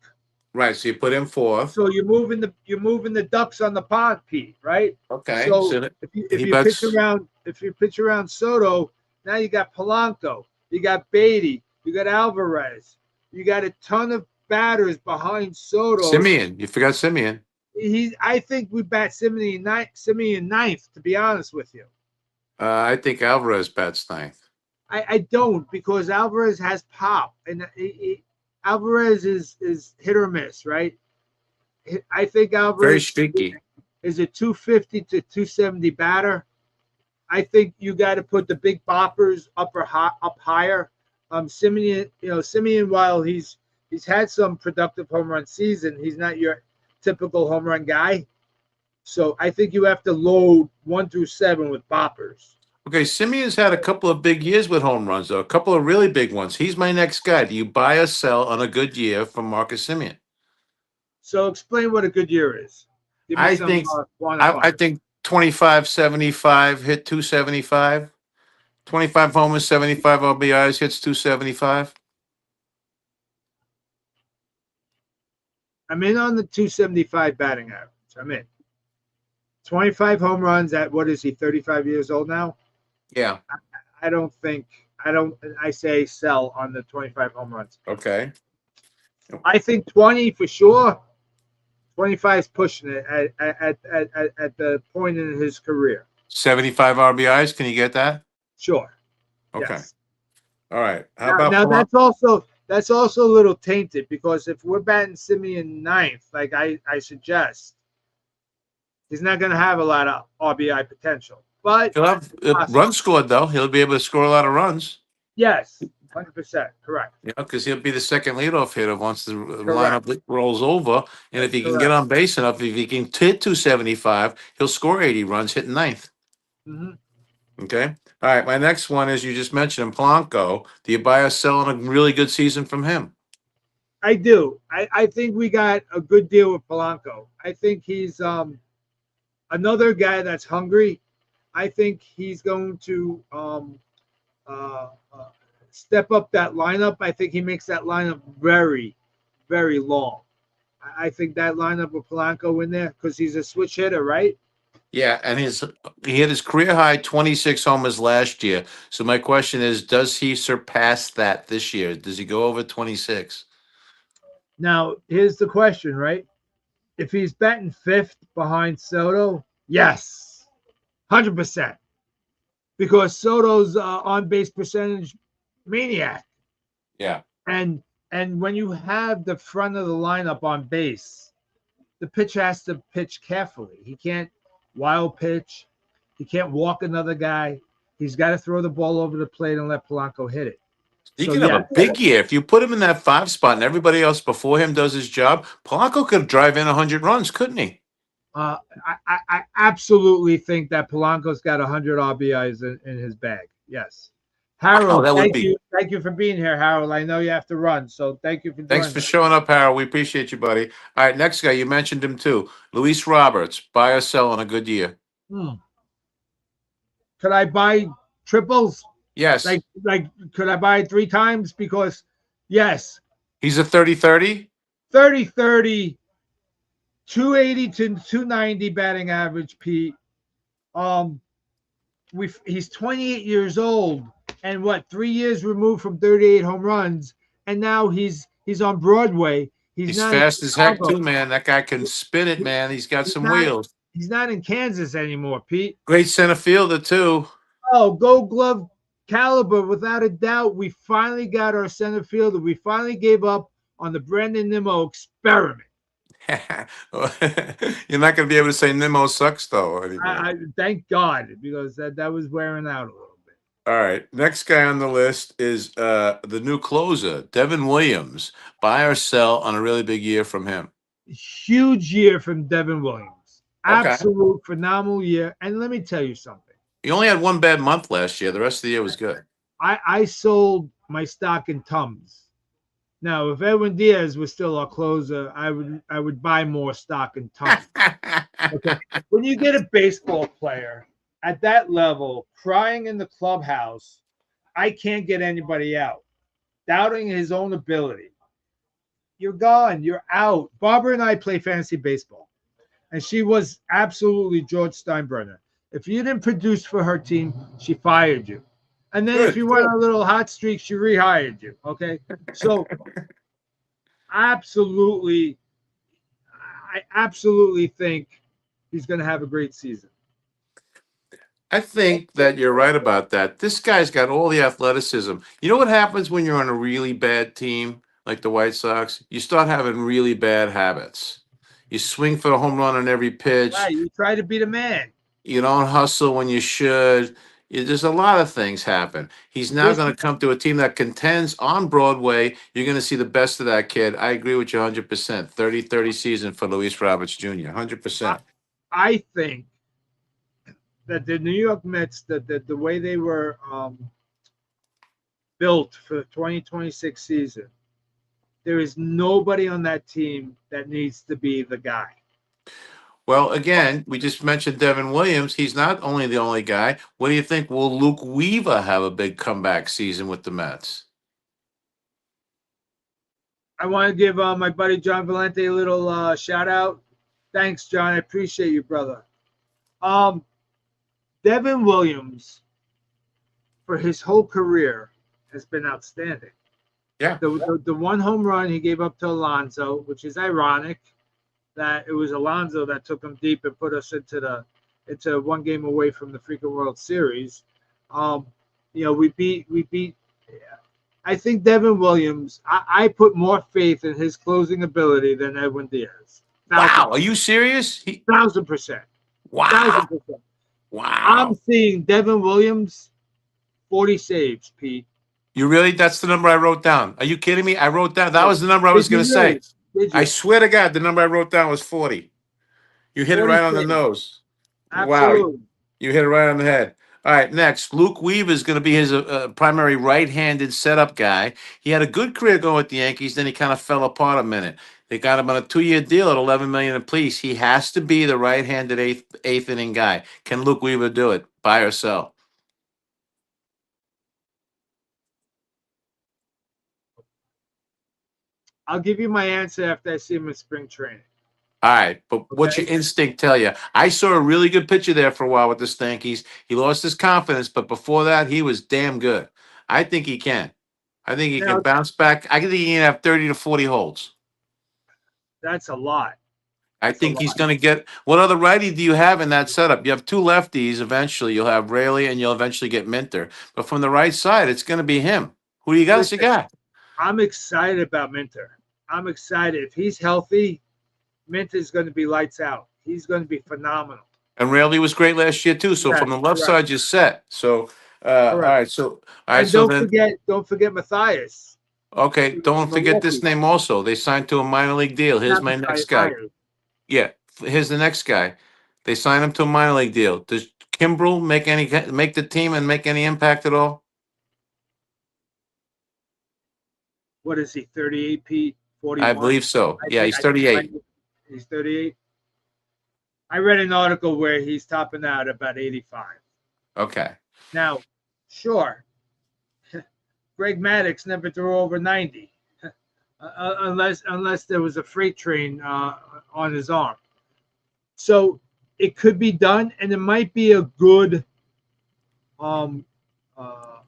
Right, so you put him fourth. So you're moving the ducks on the pond, Pete, right? Okay. So if you pitch around Soto, now you got Polanco, you got Beatty, you got Alvarez, you got a ton of batters behind Soto. Simeon, you forgot Simeon. I think we bat Simeon ninth, to be honest with you. I think Alvarez bats ninth. I don't, because Alvarez has pop, and Alvarez is hit or miss, right? I think Alvarez very streaky. Is a 250 to 270 batter. I think you got to put the big boppers up higher. Simeon, while he's had some productive home run season, he's not your typical home run guy. So I think you have to load 1 through 7 with boppers. Okay, Simeon's had a couple of big years with home runs, though. A couple of really big ones. He's my next guy. Do you buy or sell on a good year from Marcus Simeon? So explain what a good year is. I think 25, 75, hit 275. 25 homers, 75 RBIs, hits 275. I'm in on the 275 batting average. I'm in. 25 home runs at, what is he, 35 years old now? Yeah. I say sell on the 25 home runs. Okay. I think 20 for sure. 25 is pushing it at the point in his career. 75 RBIs, can you get that? Sure. Okay. Yes. All right. Now that's also a little tainted, because if we're batting Simeon ninth, like I suggest, he's not going to have a lot of RBI potential. But he'll have runs scored, though. He'll be able to score a lot of runs. Yes, 100%. Correct. Yeah, because he'll be the second leadoff hitter once the lineup rolls over. And if he can get on base enough, if he can hit 275, he'll score 80 runs, hitting ninth. Mm-hmm. Okay. All right. My next one is, you just mentioned him, Polanco. Do you buy or sell on a really good season from him? I do. I think we got a good deal with Polanco. I think he's another guy that's hungry. I think he's going to step up that lineup. I think he makes that lineup very, very long. I think that lineup with Polanco in there, because he's a switch hitter, right? Yeah, and he hit his career high 26 homers last year. So my question is, does he surpass that this year? Does he go over 26? Now, here's the question, right? If he's batting fifth behind Soto, yes. 100%, because Soto's on-base percentage maniac. Yeah. And when you have the front of the lineup on base, the pitcher has to pitch carefully. He can't wild pitch. He can't walk another guy. He's got to throw the ball over the plate and let Polanco hit it. So Speaking of yeah, a big year, if you put him in that 5 spot and everybody else before him does his job, Polanco could drive in 100 runs, couldn't he? I absolutely think that Polanco's got 100 RBIs in his bag. Yes. Wow, Harold, that would thank be. you. Thank you for being here, Harold. I know you have to run, so thank you for Thanks joining for us. showing up, Harold. We appreciate you, buddy. All right, next guy, you mentioned him too. Luis Roberts, buy or sell on a good year. Hmm. Could I buy triples? Yes. Could I buy it 3 times? Because yes, He's a 30-30. 30-30, 280 to 290 batting average, Pete. Um, he's 28 years old and what 3 years removed from 38 home runs, and now he's on Broadway. He's He's not in fast as heck Chicago. too, man. That guy can spin it, He- man. He's got he's some not wheels. he's not in Kansas anymore, Pete. Great center fielder too. Oh, Gold Glove caliber without a doubt. We finally got our center fielder. We finally gave up on the Brandon Nimmo experiment. You're not going to be able to say Nimmo sucks though anymore. I thank God, because that was wearing out a little bit. All right. Next guy on the list is the new closer, Devin Williams. Buy or sell on a really big year from him. Huge year from Devin Williams. Okay. Absolute phenomenal year. And let me tell you something. He only had one bad month last year. The rest of the year was good. I sold my stock in Tums. Now, if Edwin Diaz was still our closer, I would buy more stock in Tums. Okay. When you get a baseball player at that level crying in the clubhouse, I can't get anybody out, doubting his own ability, you're gone. You're out. Barbara and I play fantasy baseball, and she was absolutely George Steinbrenner. If you didn't produce for her team, she fired you. And then if Good. you went on a little hot streak, she rehired you. Okay. So absolutely, I absolutely think he's going to have a great season. I think that you're right about that. This guy's got all the athleticism. You know what happens when you're on a really bad team like the White Sox? You start having really bad habits. You swing for a home run on every pitch. Right. You try to be the man. You don't hustle when you should. There's a lot of things happen. He's now This going to come to a team that contends on Broadway. You're going to see the best of that kid. I agree with you 100%. 30-30 season for Luis Roberts Jr. 100%. I think that the New York Mets, the way they were built for the 2026 season, there is nobody on that team that needs to be the guy. Well, again, we just mentioned Devin Williams. He's not only the only guy. What do you think? Will Luke Weaver have a big comeback season with the Mets? I want to give my buddy John Valente a little shout out. Thanks, John. I appreciate you, brother. Devin Williams, for his whole career, has been outstanding. Yeah. The one home run he gave up to Alonso, which is ironic that it was Alonso that took him deep and put us into one game away from the freaking World Series. We beat. I think Devin Williams. I put more faith in his closing ability than Edwin Diaz. Wow. Are you serious? 1,000%. Wow. 1,000%. Wow. I'm seeing Devin Williams 40 saves, Pete. You really? That's the number I wrote down. Are you kidding me? I wrote down. That was the number I was going to say. I swear to God, the number I wrote down was 40. You hit it right on the nose. Wow. Absolutely. You hit it right on the head. All right, next, Luke Weaver is going to be his primary right-handed setup guy. He had a good career going with the Yankees, then he kind of fell apart a minute. They got him on a 2-year deal at $11 million apiece. He has to be the right-handed eighth inning guy. Can Luke Weaver do it? Buy or sell? I'll give you my answer after I see him in spring training. All right, but what's your instinct tell you? I saw a really good pitcher there for a while with the Stankies. He lost his confidence, but before that, he was damn good. I think he can. I think he can bounce back. I think he can have 30 to 40 holds. That's a lot. I think he's going to get. What other righty do you have in that setup? You have two lefties. Eventually, you'll have Rayleigh, and you'll eventually get Minter. But from the right side, it's going to be him. Who do you got as a guy? I'm excited about Minter. I'm excited. If he's healthy, Minter is going to be lights out. He's going to be phenomenal. And Rayleigh was great last year too. So from the left side, you're set. So All Correct. right. So, all right. And So then, don't forget Matthias. okay. Don't forget this Milwaukee. name also. They signed to a minor league deal. Here's Not my next Matthias guy. Myers. Yeah. Here's the next guy. They signed him to a minor league deal. Does Kimbrel make the team and make any impact at all? What is he? 38, Pete? I 41? believe so. I Yeah, think he's 38. he's 38. I read an article where he's topping out about 85. Okay. Now, sure, Greg Maddux never threw over 90, unless there was a freight train on his arm. So it could be done, and it might be a good um,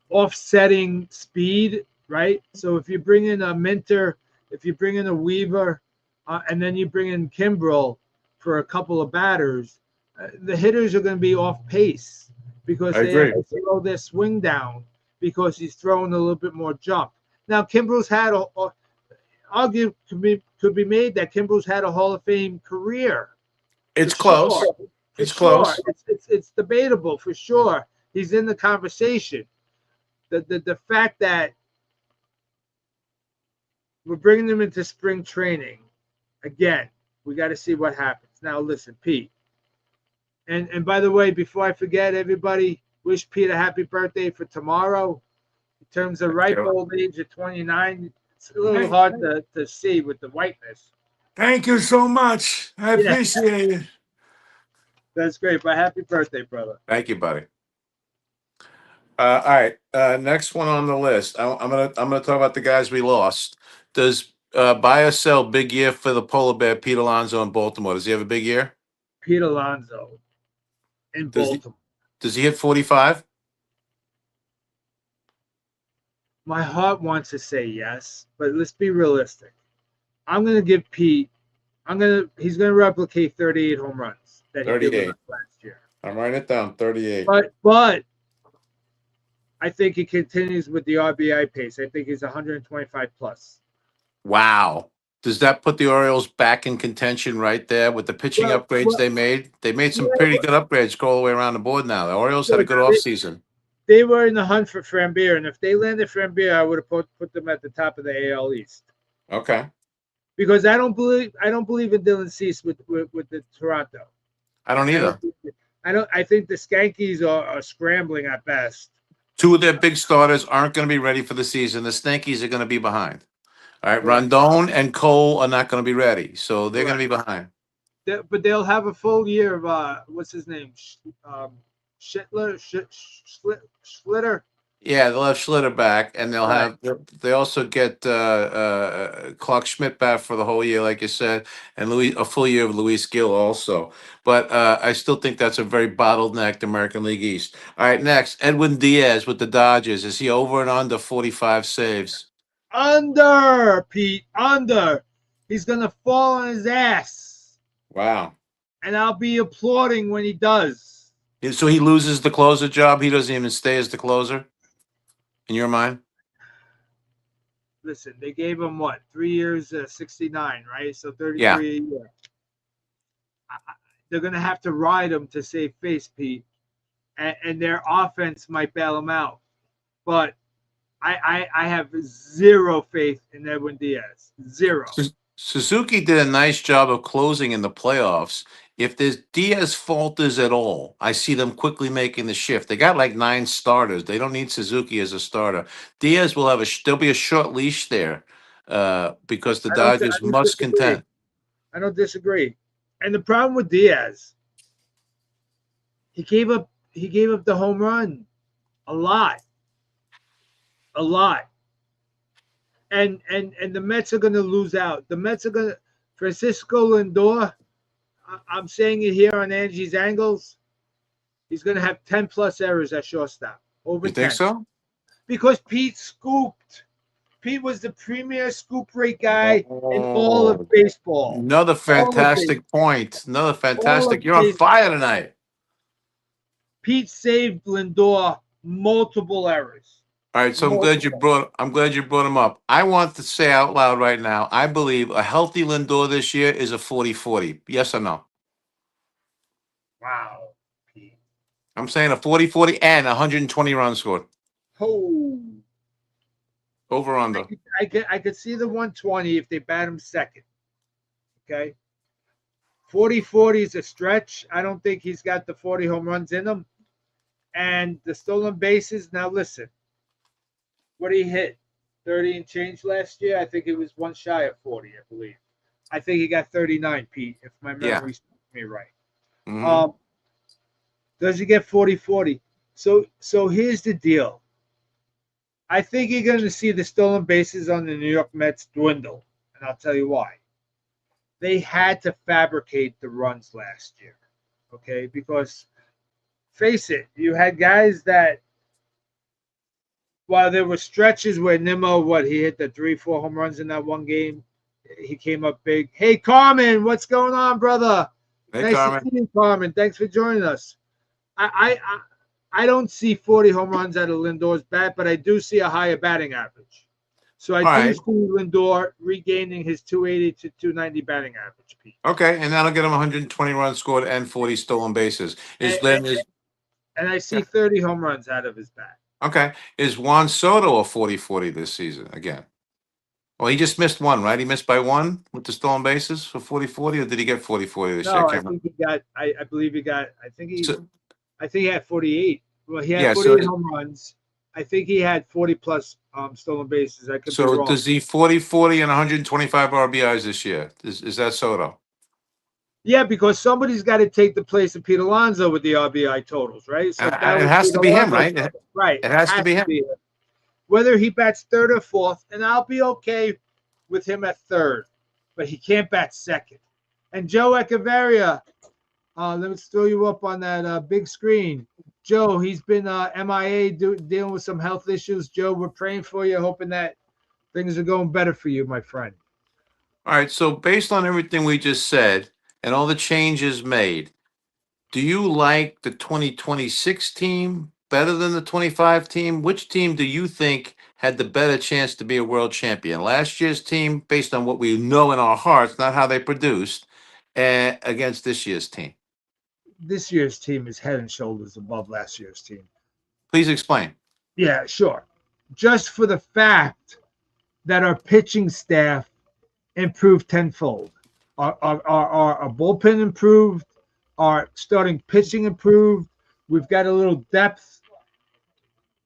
offsetting speed, right? So if you bring in a Minter, if you bring in a Weaver, and then you bring in Kimbrel for a couple of batters, the hitters are going to be off pace because I they have agree. to slow their swing down because he's throwing a little bit more jump. Now Kimbrel's had argue could be made that Kimbrel's had a Hall of Fame career. It's For close. sure. For It's sure. close. It's debatable for sure. He's in the conversation. The fact that we're bringing them into spring training, again, we got to see what happens. Now, listen, Pete. And by the way, before I forget, everybody, wish Pete a happy birthday for tomorrow. In terms of ripe old age of 29, it's a little hard to see with the whiteness. Thank you so much. I Yeah. appreciate it. That's great. But happy birthday, brother. Thank you, buddy. All right. Next one on the list. I'm gonna talk about the guys we lost. Does buy or sell big year for the polar bear Pete Alonso in Baltimore? Does he have a big year? Pete Alonso in Does he, Baltimore. does he hit 45? My heart wants to say yes, but let's be realistic. I'm going to give Pete. He's going to replicate 38 home runs that he did 38. with us last year. I'm writing it down. 38. But I think he continues with the RBI pace. I think he's 125 plus. Wow. Does that put the Orioles back in contention right there with the pitching upgrades they made? They made some pretty good upgrades go all the way around the board now. The Orioles had a good offseason. They were in the hunt for Frambier, and if they landed Frambier, I would have put them at the top of the AL East. Okay. Because I don't believe in Dylan Cease with the Toronto. I don't either. I think the Skankies are scrambling at best. Two of their big starters aren't going to be ready for the season. The Stankies are going to be behind. All right, Correct. Rondon and Cole are not not going to be ready, so they're going to be behind. But they'll have a full year of what's his name, Schlitter. Yeah, they'll have Schlitter back, and they'll Right. have. They also get Clark Schmidt back for the whole year, like you said, and a full year of Luis Gill also. But I still think that's a very bottlenecked American League East. All right, next, Edwin Diaz with the Dodgers. Is he over and under 45 saves? Under, Pete, under. He's gonna fall on his ass, Wow. and I'll be applauding when he does. So he loses the closer job. He doesn't even stay as the closer. In your mind? Listen, they gave him what, 3 years, 69, right? So 33 Yeah. a year. They're gonna have to ride him to save face, Pete, and their offense might bail him out. But I have zero faith in Edwin Diaz. Zero. Suzuki did a nice job of closing in the playoffs. If there's Diaz falters at all, I see them quickly making the shift. They got like 9 starters. They don't need Suzuki as a starter. Diaz will have there'll be a short leash there because the Dodgers must contend. I don't disagree. And the problem with Diaz, he gave up the home run a lot. And the Mets are going to lose out. The Mets are going to Francisco Lindor. I'm saying it here on Angie's Angles. He's going to have 10 plus errors at shortstop. Over You think 10. so? Because Pete scooped. Pete was the premier scoop rate guy in all of baseball. Another fantastic point. Another fantastic. You're on fire tonight. Pete saved Lindor multiple errors. All right, so I'm glad you brought him up. I want to say out loud right now, I believe a healthy Lindor this year is a 40-40. Yes or no? Wow, Pete. I'm saying a 40-40 and 120 runs scored. Oh, Over under. I could see the 120 if they bat him second. Okay. 40-40 is a stretch. I don't think he's got the 40 home runs in him. And the stolen bases, now listen, what he hit 30 and change last year. I think it was one shy of 40, I believe. I think he got 39, Pete, if my memory serves me right. Mhm. Does he get 40-40? So here's the deal. I think you're going to see the stolen bases on the New York Mets dwindle, and I'll tell you why. They had to fabricate the runs last year, okay? Because face it, you had guys that, while there were stretches where Nimmo, he hit the 3-4 home runs in that one game. He came up big. Hey, Carmen, what's going on, brother? Hey, Nice Carmen. to see you, Carmen. Thanks for joining us. I don't see 40 home runs out of Lindor's bat, but I do see a higher batting average. So I All do right. see Lindor regaining his 280 to 290 batting average, Pete. Okay, and that'll get him 120 runs scored and 40 stolen bases. And I see 30 home runs out of his bat. Okay. Is Juan Soto a 40-40 this season again? Well, he just missed one, right? He missed by one with the stolen bases for 40-40, or did he get 40-40 this year? No, I I can't think he got. I believe he got. I think he had 48. Well, he had Yeah, 48 home runs. I think he had 40 plus stolen bases. I could be So wrong. does he 40-40 and 125 RBIs this year? Is that Soto? Yeah, because somebody's got to take the place of Pete Alonso with the RBI totals, right? So And if that it was has Pete to be him, Alonso's right? right. It has to be him. Whether he bats third or fourth, and I'll be okay with him at third, but he can't bat second. And Joe Echeverria, let's throw you up on that big screen. Joe, he's been MIA dealing with some health issues. Joe, we're praying for you, hoping that things are going better for you, my friend. All right. So based on everything we just said and all the changes made, do you like the 2026 team better than the 25 team? Which team do you think had the better chance to be a world champion? Last year's team, based on what we know in our hearts, not how they produced, against this year's team. This year's team is head and shoulders above last year's team. Please explain. Yeah, sure. Just for the fact that our pitching staff improved tenfold. Our bullpen improved. Our starting pitching improved. We've got a little depth.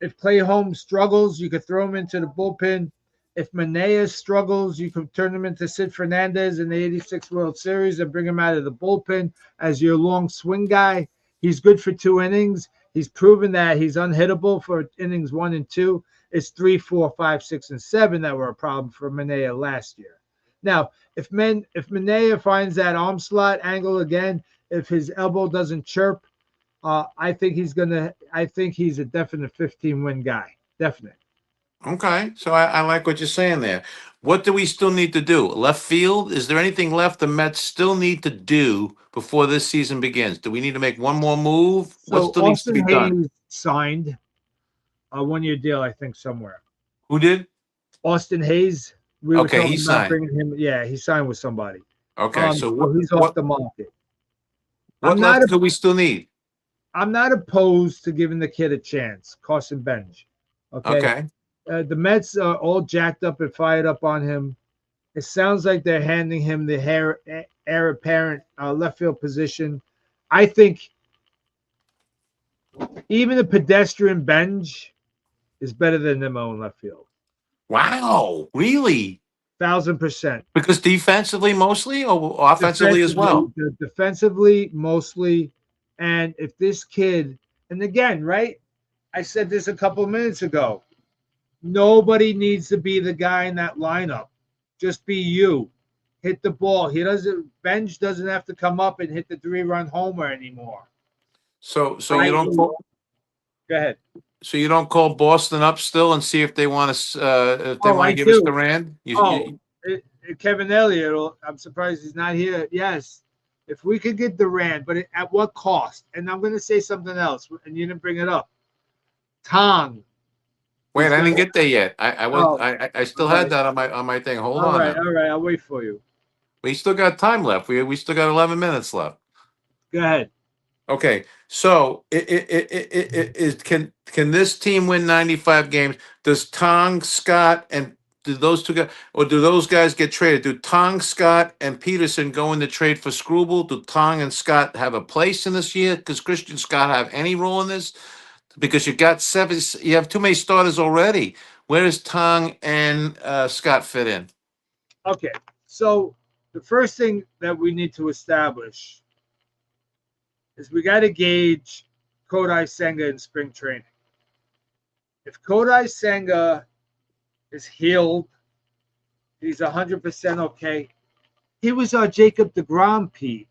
If Clay Holmes struggles, you could throw him into the bullpen. If Manaea struggles, you could turn him into Sid Fernandez in the 86 World Series and bring him out of the bullpen as your long swing guy. He's good for 2 innings. He's proven that he's unhittable for innings 1 and 2. It's 3, 4, 5, 6, and 7 that were a problem for Manaea last year. Now, if Manaea finds that arm slot angle again, if his elbow doesn't chirp, I think he's a definite 15-win guy. Definite. Okay, so I like what you're saying there. What do we still need to do? Left field? Is there anything left the Mets still need to do before this season begins? Do we need to make one more move? What So still needs to be Austin done? Hayes signed a 1-year deal, I think, somewhere. Who did? Austin Hayes, we were Okay, talking he about signed. bringing him. Yeah, he signed with somebody. Okay, so So he's off the market. what left do we still need? I'm not opposed to giving the kid a chance, Carson Bench. Okay. The Mets are all jacked up and fired up on him. It sounds like they're handing him the heir apparent left field position. I think even a pedestrian Bench is better than Nimmo in left field. Wow, really? 1,000%. Because defensively mostly or offensively as well? Defensively, mostly. And if this kid, and again, right? I said this a couple of minutes ago. Nobody needs to be the guy in that lineup. Just be you. Hit the ball. Bench doesn't have to come up and hit the 3-run homer anymore. So Right? you don't call, Go ahead. so you don't call Boston up still and see if they want to if they want I to give us do. Durant? Kevin Elliott, I'm surprised he's not here. Yes. If we could get Durant, but at what cost? And I'm going to say something else, and you didn't bring it up. Tong. Wait, I didn't get there yet. I still had okay. that on my thing. Hold All on. right, Now. all right. I'll wait for you. We still got time left. We still got 11 minutes left. Go ahead. Okay, So can this team win 95 games? Does Tong, Scott, and do those two guys, or do those guys get traded? Do Tong, Scott, and Peterson go in the trade for Struble? Do Tong and Scott have a place in this year? Does Christian Scott have any role in this? Because you got seven, you have too many starters already. Where does Tong and Scott fit in? Okay, so the first thing that we need to establish is we got to gauge Kodai Senga in spring training. If Kodai Senga is healed, he's 100% okay. He was our Jacob deGrom, Pete,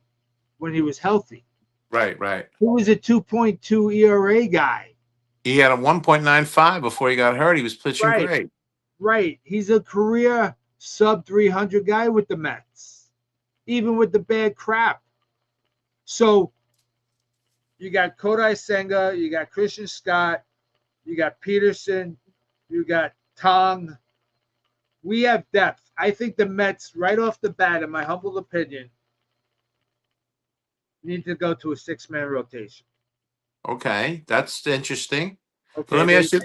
when he was healthy. Right, right. He was a 2.2 ERA guy. He had a 1.95 before he got hurt. He was pitching Right. great. Right. He's a career sub 300 guy with the Mets, even with the bad crap. So you got Kodai Senga, you got Christian Scott, you got Peterson, you got Tong. We have depth. I think the Mets, right off the bat, in my humble opinion, need to go to a 6-man rotation. Okay, that's interesting. Okay. Let me ask you,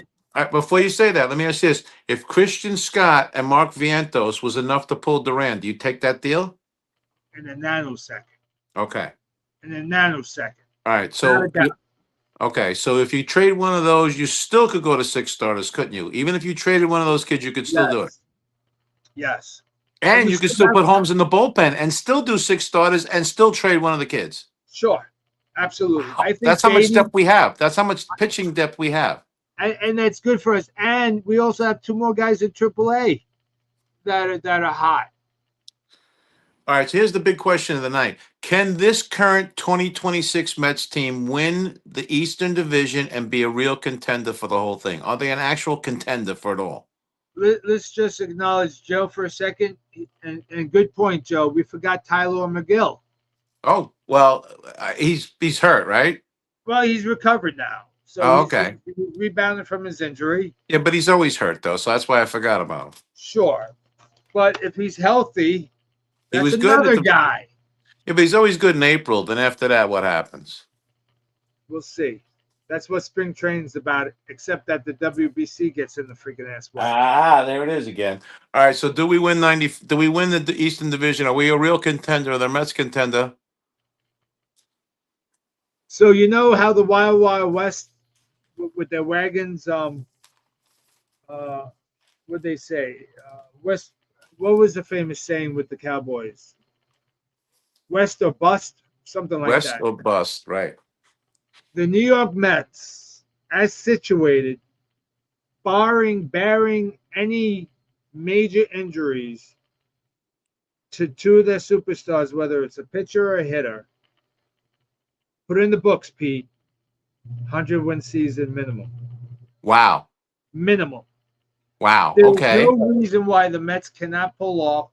before you say that, let me ask you this. If Christian Scott and Mark Vientos was enough to pull Duran, do you take that deal? In a nanosecond. Okay. In a nanosecond. All right. So, okay. So if you trade one of those, you still could go to 6 starters, couldn't you? Even if you traded one of those kids, you could still do it. Yes. And you could still put Holmes in the bullpen and still do 6 starters and still trade one of the kids. Sure. Absolutely. Wow. I think that's how much depth we have. That's how much pitching depth we have. And that's good for us. And we also have 2 more guys at AAA that are hot. All right, so here's the big question of the night. Can this current 2026 Mets team win the Eastern Division and be a real contender for the whole thing? Are they an actual contender for it all? Let's just acknowledge Joe for a second. And good point, Joe. We forgot Tyler McGill. Oh, well, he's hurt, right? Well, he's recovered now. So okay. He's rebounded from his injury. Yeah, but he's always hurt, though, so that's why I forgot about him. Sure. But if he's healthy, that's he was another good guy. Yeah, but he's always good in April. Then after that, what happens? We'll see. That's what spring training's about, except that the WBC gets in the freaking ass way. There it is again. All right, so do we win Do we win the Eastern Division? Are we a real contender? Are the Mets contender? So you know how the Wild Wild West with their wagons, what'd they say? West. What was the famous saying with the Cowboys? West or bust, something like West that. or bust, right? The New York Mets, as situated, bearing any major injuries to 2 of their superstars, whether it's a pitcher or a hitter, put in the books, Pete, 100-win season minimum. Wow. Minimum. Wow. There's okay. no reason why the Mets cannot pull off,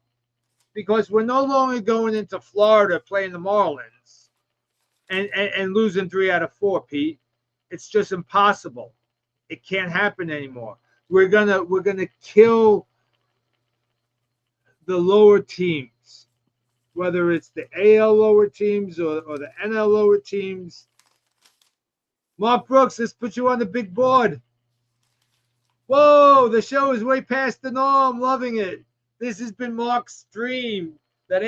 because we're no longer going into Florida playing the Marlins and losing 3 out of 4, Pete. It's just impossible. It can't happen anymore. We're gonna kill the lower teams, whether it's the AL lower teams or the NL lower teams. Mark Brooks, let's put you on the big board. Whoa, the show is way past the norm. Loving it. This has been Mark's dream that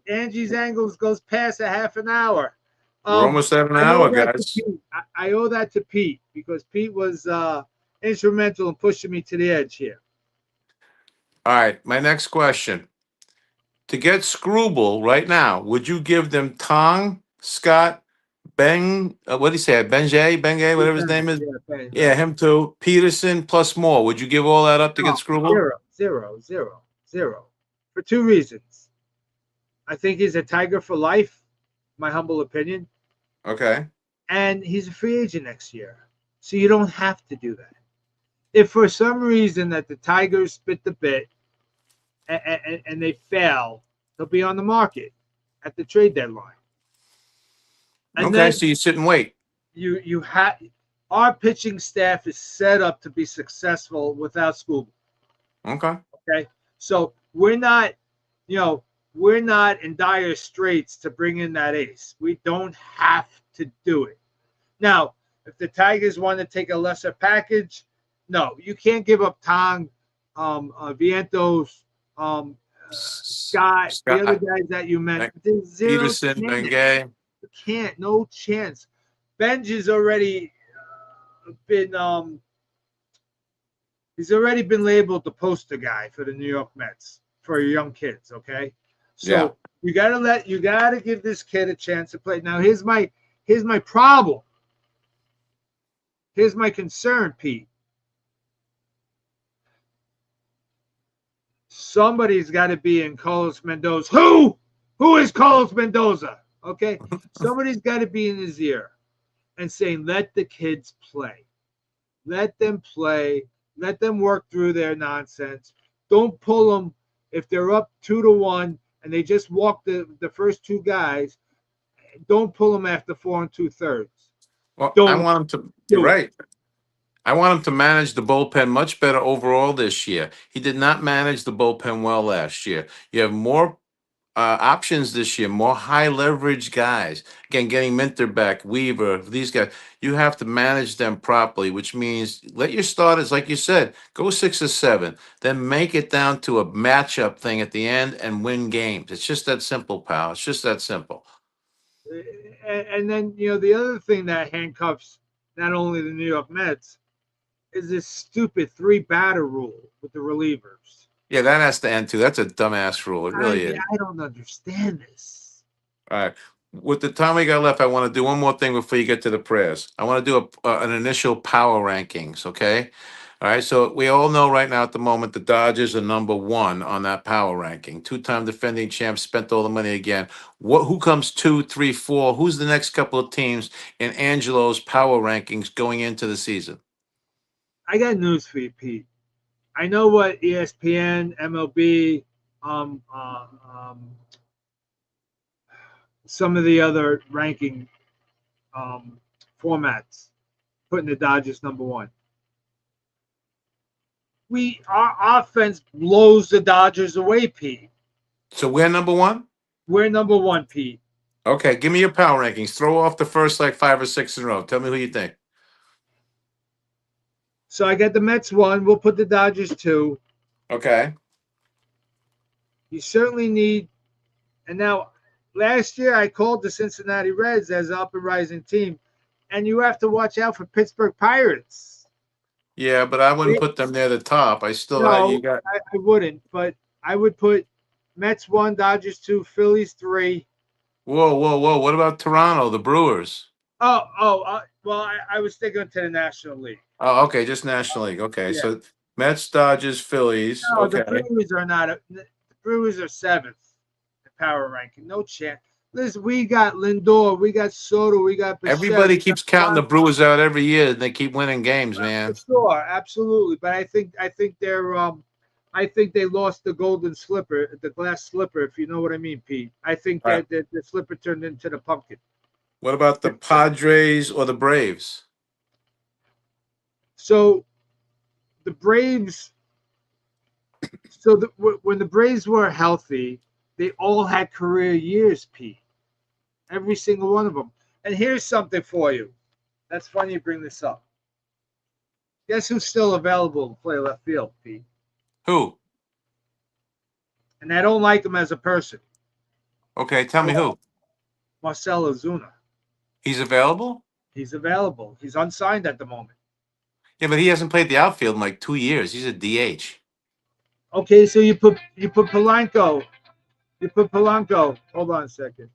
Angie's Angles goes past a half an hour. We're almost at an hour, guys. I owe that to Pete, because Pete was instrumental in pushing me to the edge here. All right, my next question. To get Struble right now, would you give them Tong, Scott, what do you say? Benge, whatever his name is? Yeah, him too. Peterson plus more. Would you give all that up to get Struble? Zero. For 2 reasons. I think he's a Tiger for life, my humble opinion. Okay. And he's a free agent next year. So you don't have to do that. If for some reason that the Tigers spit the bit and they fail, he'll be on the market at the trade deadline. And okay, so you sit and wait. You have our pitching staff is set up to be successful without Struble. Okay. Okay. So we're not in dire straits to bring in that ace. We don't have to do it. Now, if the Tigers want to take a lesser package, no, you can't give up Tong, Vientos, Scott, the other Scott, guys that you mentioned. There's zero Peterson, chance. Bengay. You can't, no chance. Benj has already been he's already been labeled the poster guy for the New York Mets for young kids. Okay, so you gotta give this kid a chance to play. Now here's my problem. Here's my concern, Pete. Somebody's got to be in Carlos Mendoza. Who is Carlos Mendoza? Okay, somebody's got to be in his ear and saying, "Let the kids play. Let them play. Let them work through their nonsense. Don't pull them if they're up 2-1 and they just walk the first two guys. Don't pull them after 4 2/3. Well, I Don't want him to. You're do it. right. I want him to manage the bullpen much better overall this year. He did not manage the bullpen well last year. You have more options this year, more high leverage guys. Again, getting Minter back, Weaver, these guys. You have to manage them properly, which means let your starters, like you said, go 6 or 7, then make it down to a matchup thing at the end and win games. It's just that simple, pal. It's just that simple. And then the other thing that handcuffs not only the New York Mets is this stupid 3-batter rule with the relievers. Yeah, that has to end too. That's a dumbass rule. It really is. I don't understand this. All right. With the time we got left, I want to do one more thing before you get to the prayers. I want to do an initial power rankings, okay? All right. So we all know right now at the moment the Dodgers are number 1 on that power ranking. 2-time defending champs, spent all the money again. Who comes 2, 3, 4? Who's the next couple of teams in Angelo's power rankings going into the season? I got news for you, Pete. I know what ESPN, MLB, some of the other ranking formats putting the Dodgers number 1. Our offense blows the Dodgers away, Pete. So we're number 1? We're number 1, Pete. Okay, give me your power rankings. Throw off the first 5 or 6 in a row. Tell me who you think. So I got the Mets 1. We'll put the Dodgers 2. Okay. You certainly need, and now last year I called the Cincinnati Reds as an up and rising team, and you have to watch out for Pittsburgh Pirates. Yeah, but I wouldn't put them near the top. I wouldn't, but I would put Mets 1, Dodgers 2, Phillies 3. Whoa. What about Toronto, the Brewers? Well, I was thinking to the National League. Oh, okay, just National League. Okay, Yeah. so Mets, Dodgers, Phillies. No, Okay. the Brewers are not. The Brewers are 7th in power ranking. No chance. Listen, we got Lindor, we got Soto, we got Bichette, Everybody keeps counting the Brewers out every year, and they keep winning games, man. For sure, absolutely. But I think they're I think they lost the golden slipper, the glass slipper, if you know what I mean, Pete. I think that the slipper turned into the pumpkin. What about the Padres or the Braves? So the Braves. So when the Braves were healthy, they all had career years, Pete. Every single one of them. And here's something for you. That's funny you bring this up. Guess who's still available to play left field, Pete? Who? And I don't like him as a person. Okay, tell me who. Marcell Ozuna. He's available? He's available. He's unsigned at the moment. Yeah, but he hasn't played the outfield in 2 years. He's a DH. Okay, so you put Polanco. You put Polanco. Hold on a second.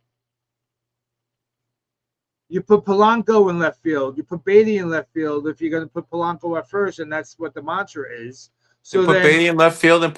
You put Polanco in left field. You put Beatty in left field if you're going to put Polanco at first, and that's what the mantra is. So put Beatty in left field and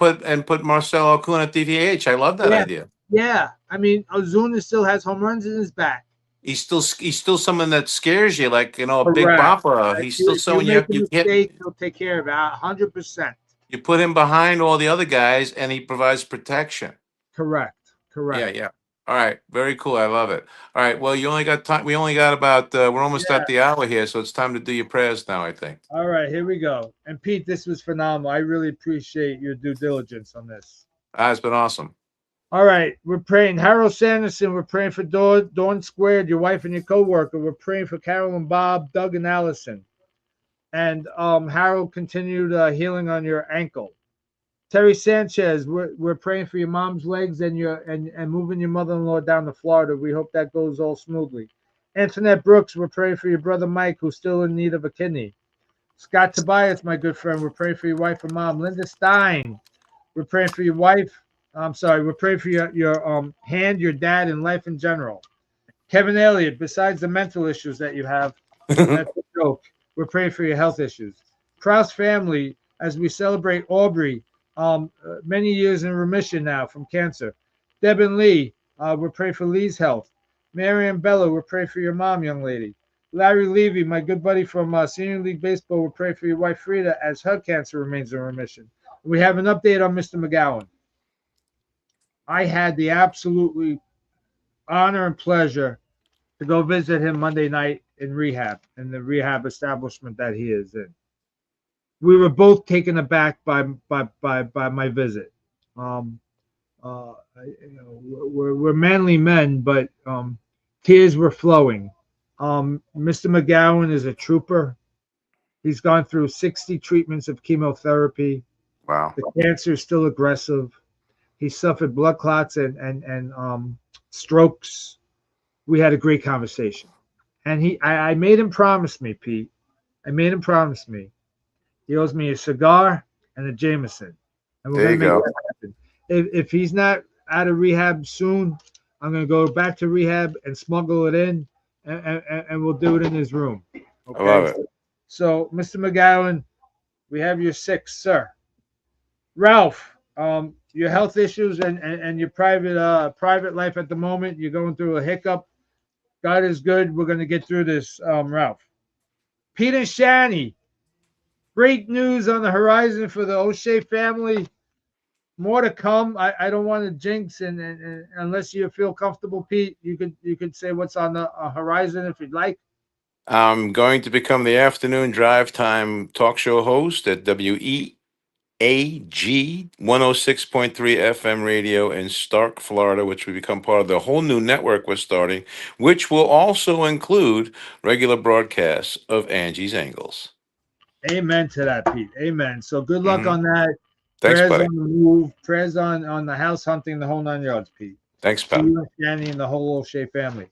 put Marcell Ozuna at DH. I love that idea. Yeah, I mean Ozuna still has home runs in his back. He's still someone that scares you, a big Correct. bopper. He's still someone you hit. He'll take care of it 100%. You put him behind all the other guys, and he provides protection. Correct. Yeah. All right, very cool. I love it. All right, well, you only got time. We only got about. We're almost at the hour here, so it's time to do your prayers now, I think. All right, here we go. And Pete, this was phenomenal. I really appreciate your due diligence on this. It's been awesome. All right, we're praying. Harold Sanderson, we're praying for Dawn Squared, your wife and your co-worker. We're praying for Carol and Bob, Doug and Allison. And Harold, continued healing on your ankle. Terry Sanchez, we're praying for your mom's legs and and moving your mother-in-law down to Florida. We hope that goes all smoothly. Antoinette Brooks, we're praying for your brother Mike, who's still in need of a kidney. Scott Tobias, my good friend, we're praying for your wife and mom. Linda Stein, we're praying for your wife. I'm sorry, we're praying for your hand, your dad, and life in general. Kevin Elliott, besides the mental issues that you have, that's a joke. We're praying for your health issues. Kraus family, as we celebrate Aubrey, many years in remission now from cancer. Deb and Lee, we're praying for Lee's health. Mary and Bella, we're praying for your mom, young lady. Larry Levy, my good buddy from Senior League Baseball, we're praying for your wife Frida as her cancer remains in remission. We have an update on Mr. McGowan. I had the absolutely honor and pleasure to go visit him Monday night in rehab, in the rehab establishment that he is in. We were both taken aback by my visit. Um, we're manly men, but tears were flowing. Mr. McGowan is a trooper. He's gone through 60 treatments of chemotherapy. Wow. The cancer is still aggressive. He suffered blood clots and strokes. We had a great conversation. And I made him promise me, Pete. I made him promise me. He owes me a cigar and a Jameson. And we're There going you to make go. that happen. If he's not out of rehab soon, I'm going to go back to rehab and smuggle it in, and we'll do it in his room. Okay? I love it. So, Mr. McGowan, we have your six, sir. Ralph, your health issues and your private life at the moment, you're going through a hiccup. God is good. We're going to get through this, Ralph. Peter Shani, great news on the horizon for the O'Shea family. More to come. I don't want to jinx, and unless you feel comfortable, Pete, you could say what's on the horizon if you'd like. I'm going to become the afternoon drive time talk show host at WEAG 106.3 FM radio in Stark, Florida, which will become part of the whole new network we're starting, which will also include regular broadcasts of Angie's Angles. Amen to that, Pete. Amen. So good luck on that. Thanks, Prayers buddy. on the move. Prayers on the house hunting, the whole 9 yards, Pete. Thanks, To pal. you and Danny and the whole O'Shea family.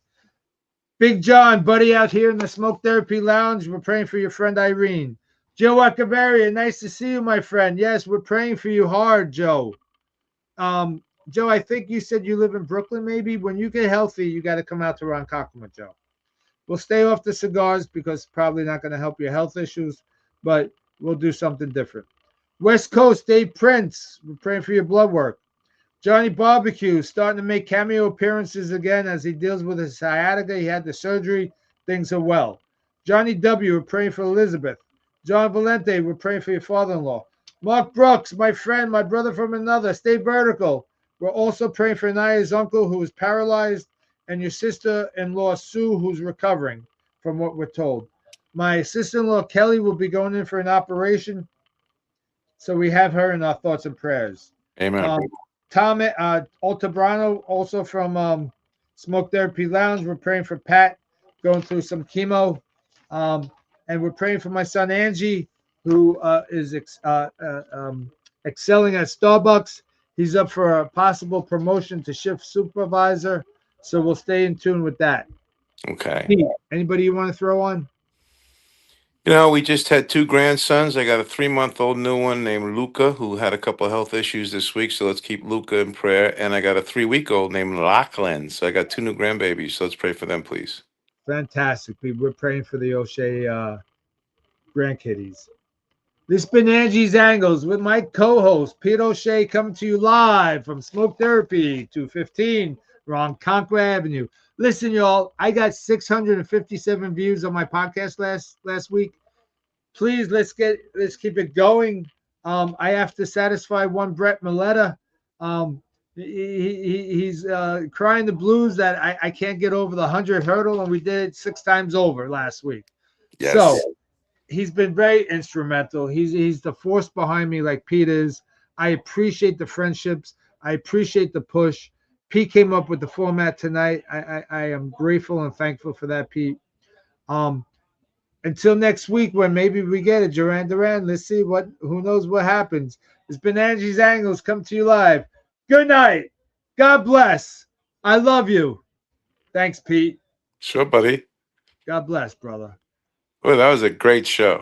Big John, buddy, out here in the Smoke Therapy Lounge. We're praying for your friend Irene. Joe Acavaria, nice to see you, my friend. Yes, we're praying for you hard, Joe. Joe, I think you said you live in Brooklyn, maybe. When you get healthy, you got to come out to Ronkonkoma, Joe. We'll stay off the cigars because it's probably not going to help your health issues, but we'll do something different. West Coast, Dave Prince, we're praying for your blood work. Johnny Barbecue starting to make cameo appearances again as he deals with his sciatica. He had the surgery. Things are well. Johnny W., we're praying for Elizabeth. John Valente, we're praying for your father-in-law. Mark Brooks, my friend, my brother from another. Stay vertical. We're also praying for Naya's uncle who is paralyzed and your sister-in-law Sue who's recovering from what we're told. My sister-in-law Kelly will be going in for an operation. So we have her in our thoughts and prayers. Amen. Tom Altabrano, also from Smoke Therapy Lounge. We're praying for Pat going through some chemo. And we're praying for my son Angie, who is excelling at Starbucks. He's up for a possible promotion to shift supervisor. So we'll stay in tune with that. Okay. Pete, anybody you want to throw on? You know, we just had two grandsons. I got a 3-month-old new one named Luca, who had a couple of health issues this week. So let's keep Luca in prayer. And I got a 3-week-old named Lachlan. So I got 2 new grandbabies. So let's pray for them, please. Fantastic. We're praying for the O'Shea grandkiddies. This has been Angie's Angles with my co-host, Pete O'Shea, coming to you live from Smoke Therapy 215 Ronkonkoma Avenue. Listen, y'all, I got 657 views on my podcast last week. Please, let's keep it going. I have to satisfy one Brett Milletta. He's crying the blues that I can't get over the 100 hurdle, and we did it 6 times over last week. Yes. So he's been very instrumental. He's the force behind me, like Pete is. I appreciate the friendships. I appreciate the push. Pete came up with the format tonight. I am grateful and thankful for that, Pete. Until next week, when maybe we get it, Duran. Let's see who knows what happens. It's been Angie's Angles come to you live. Good night. God bless. I love you. Thanks, Pete. Sure, buddy. God bless, brother. Well, that was a great show.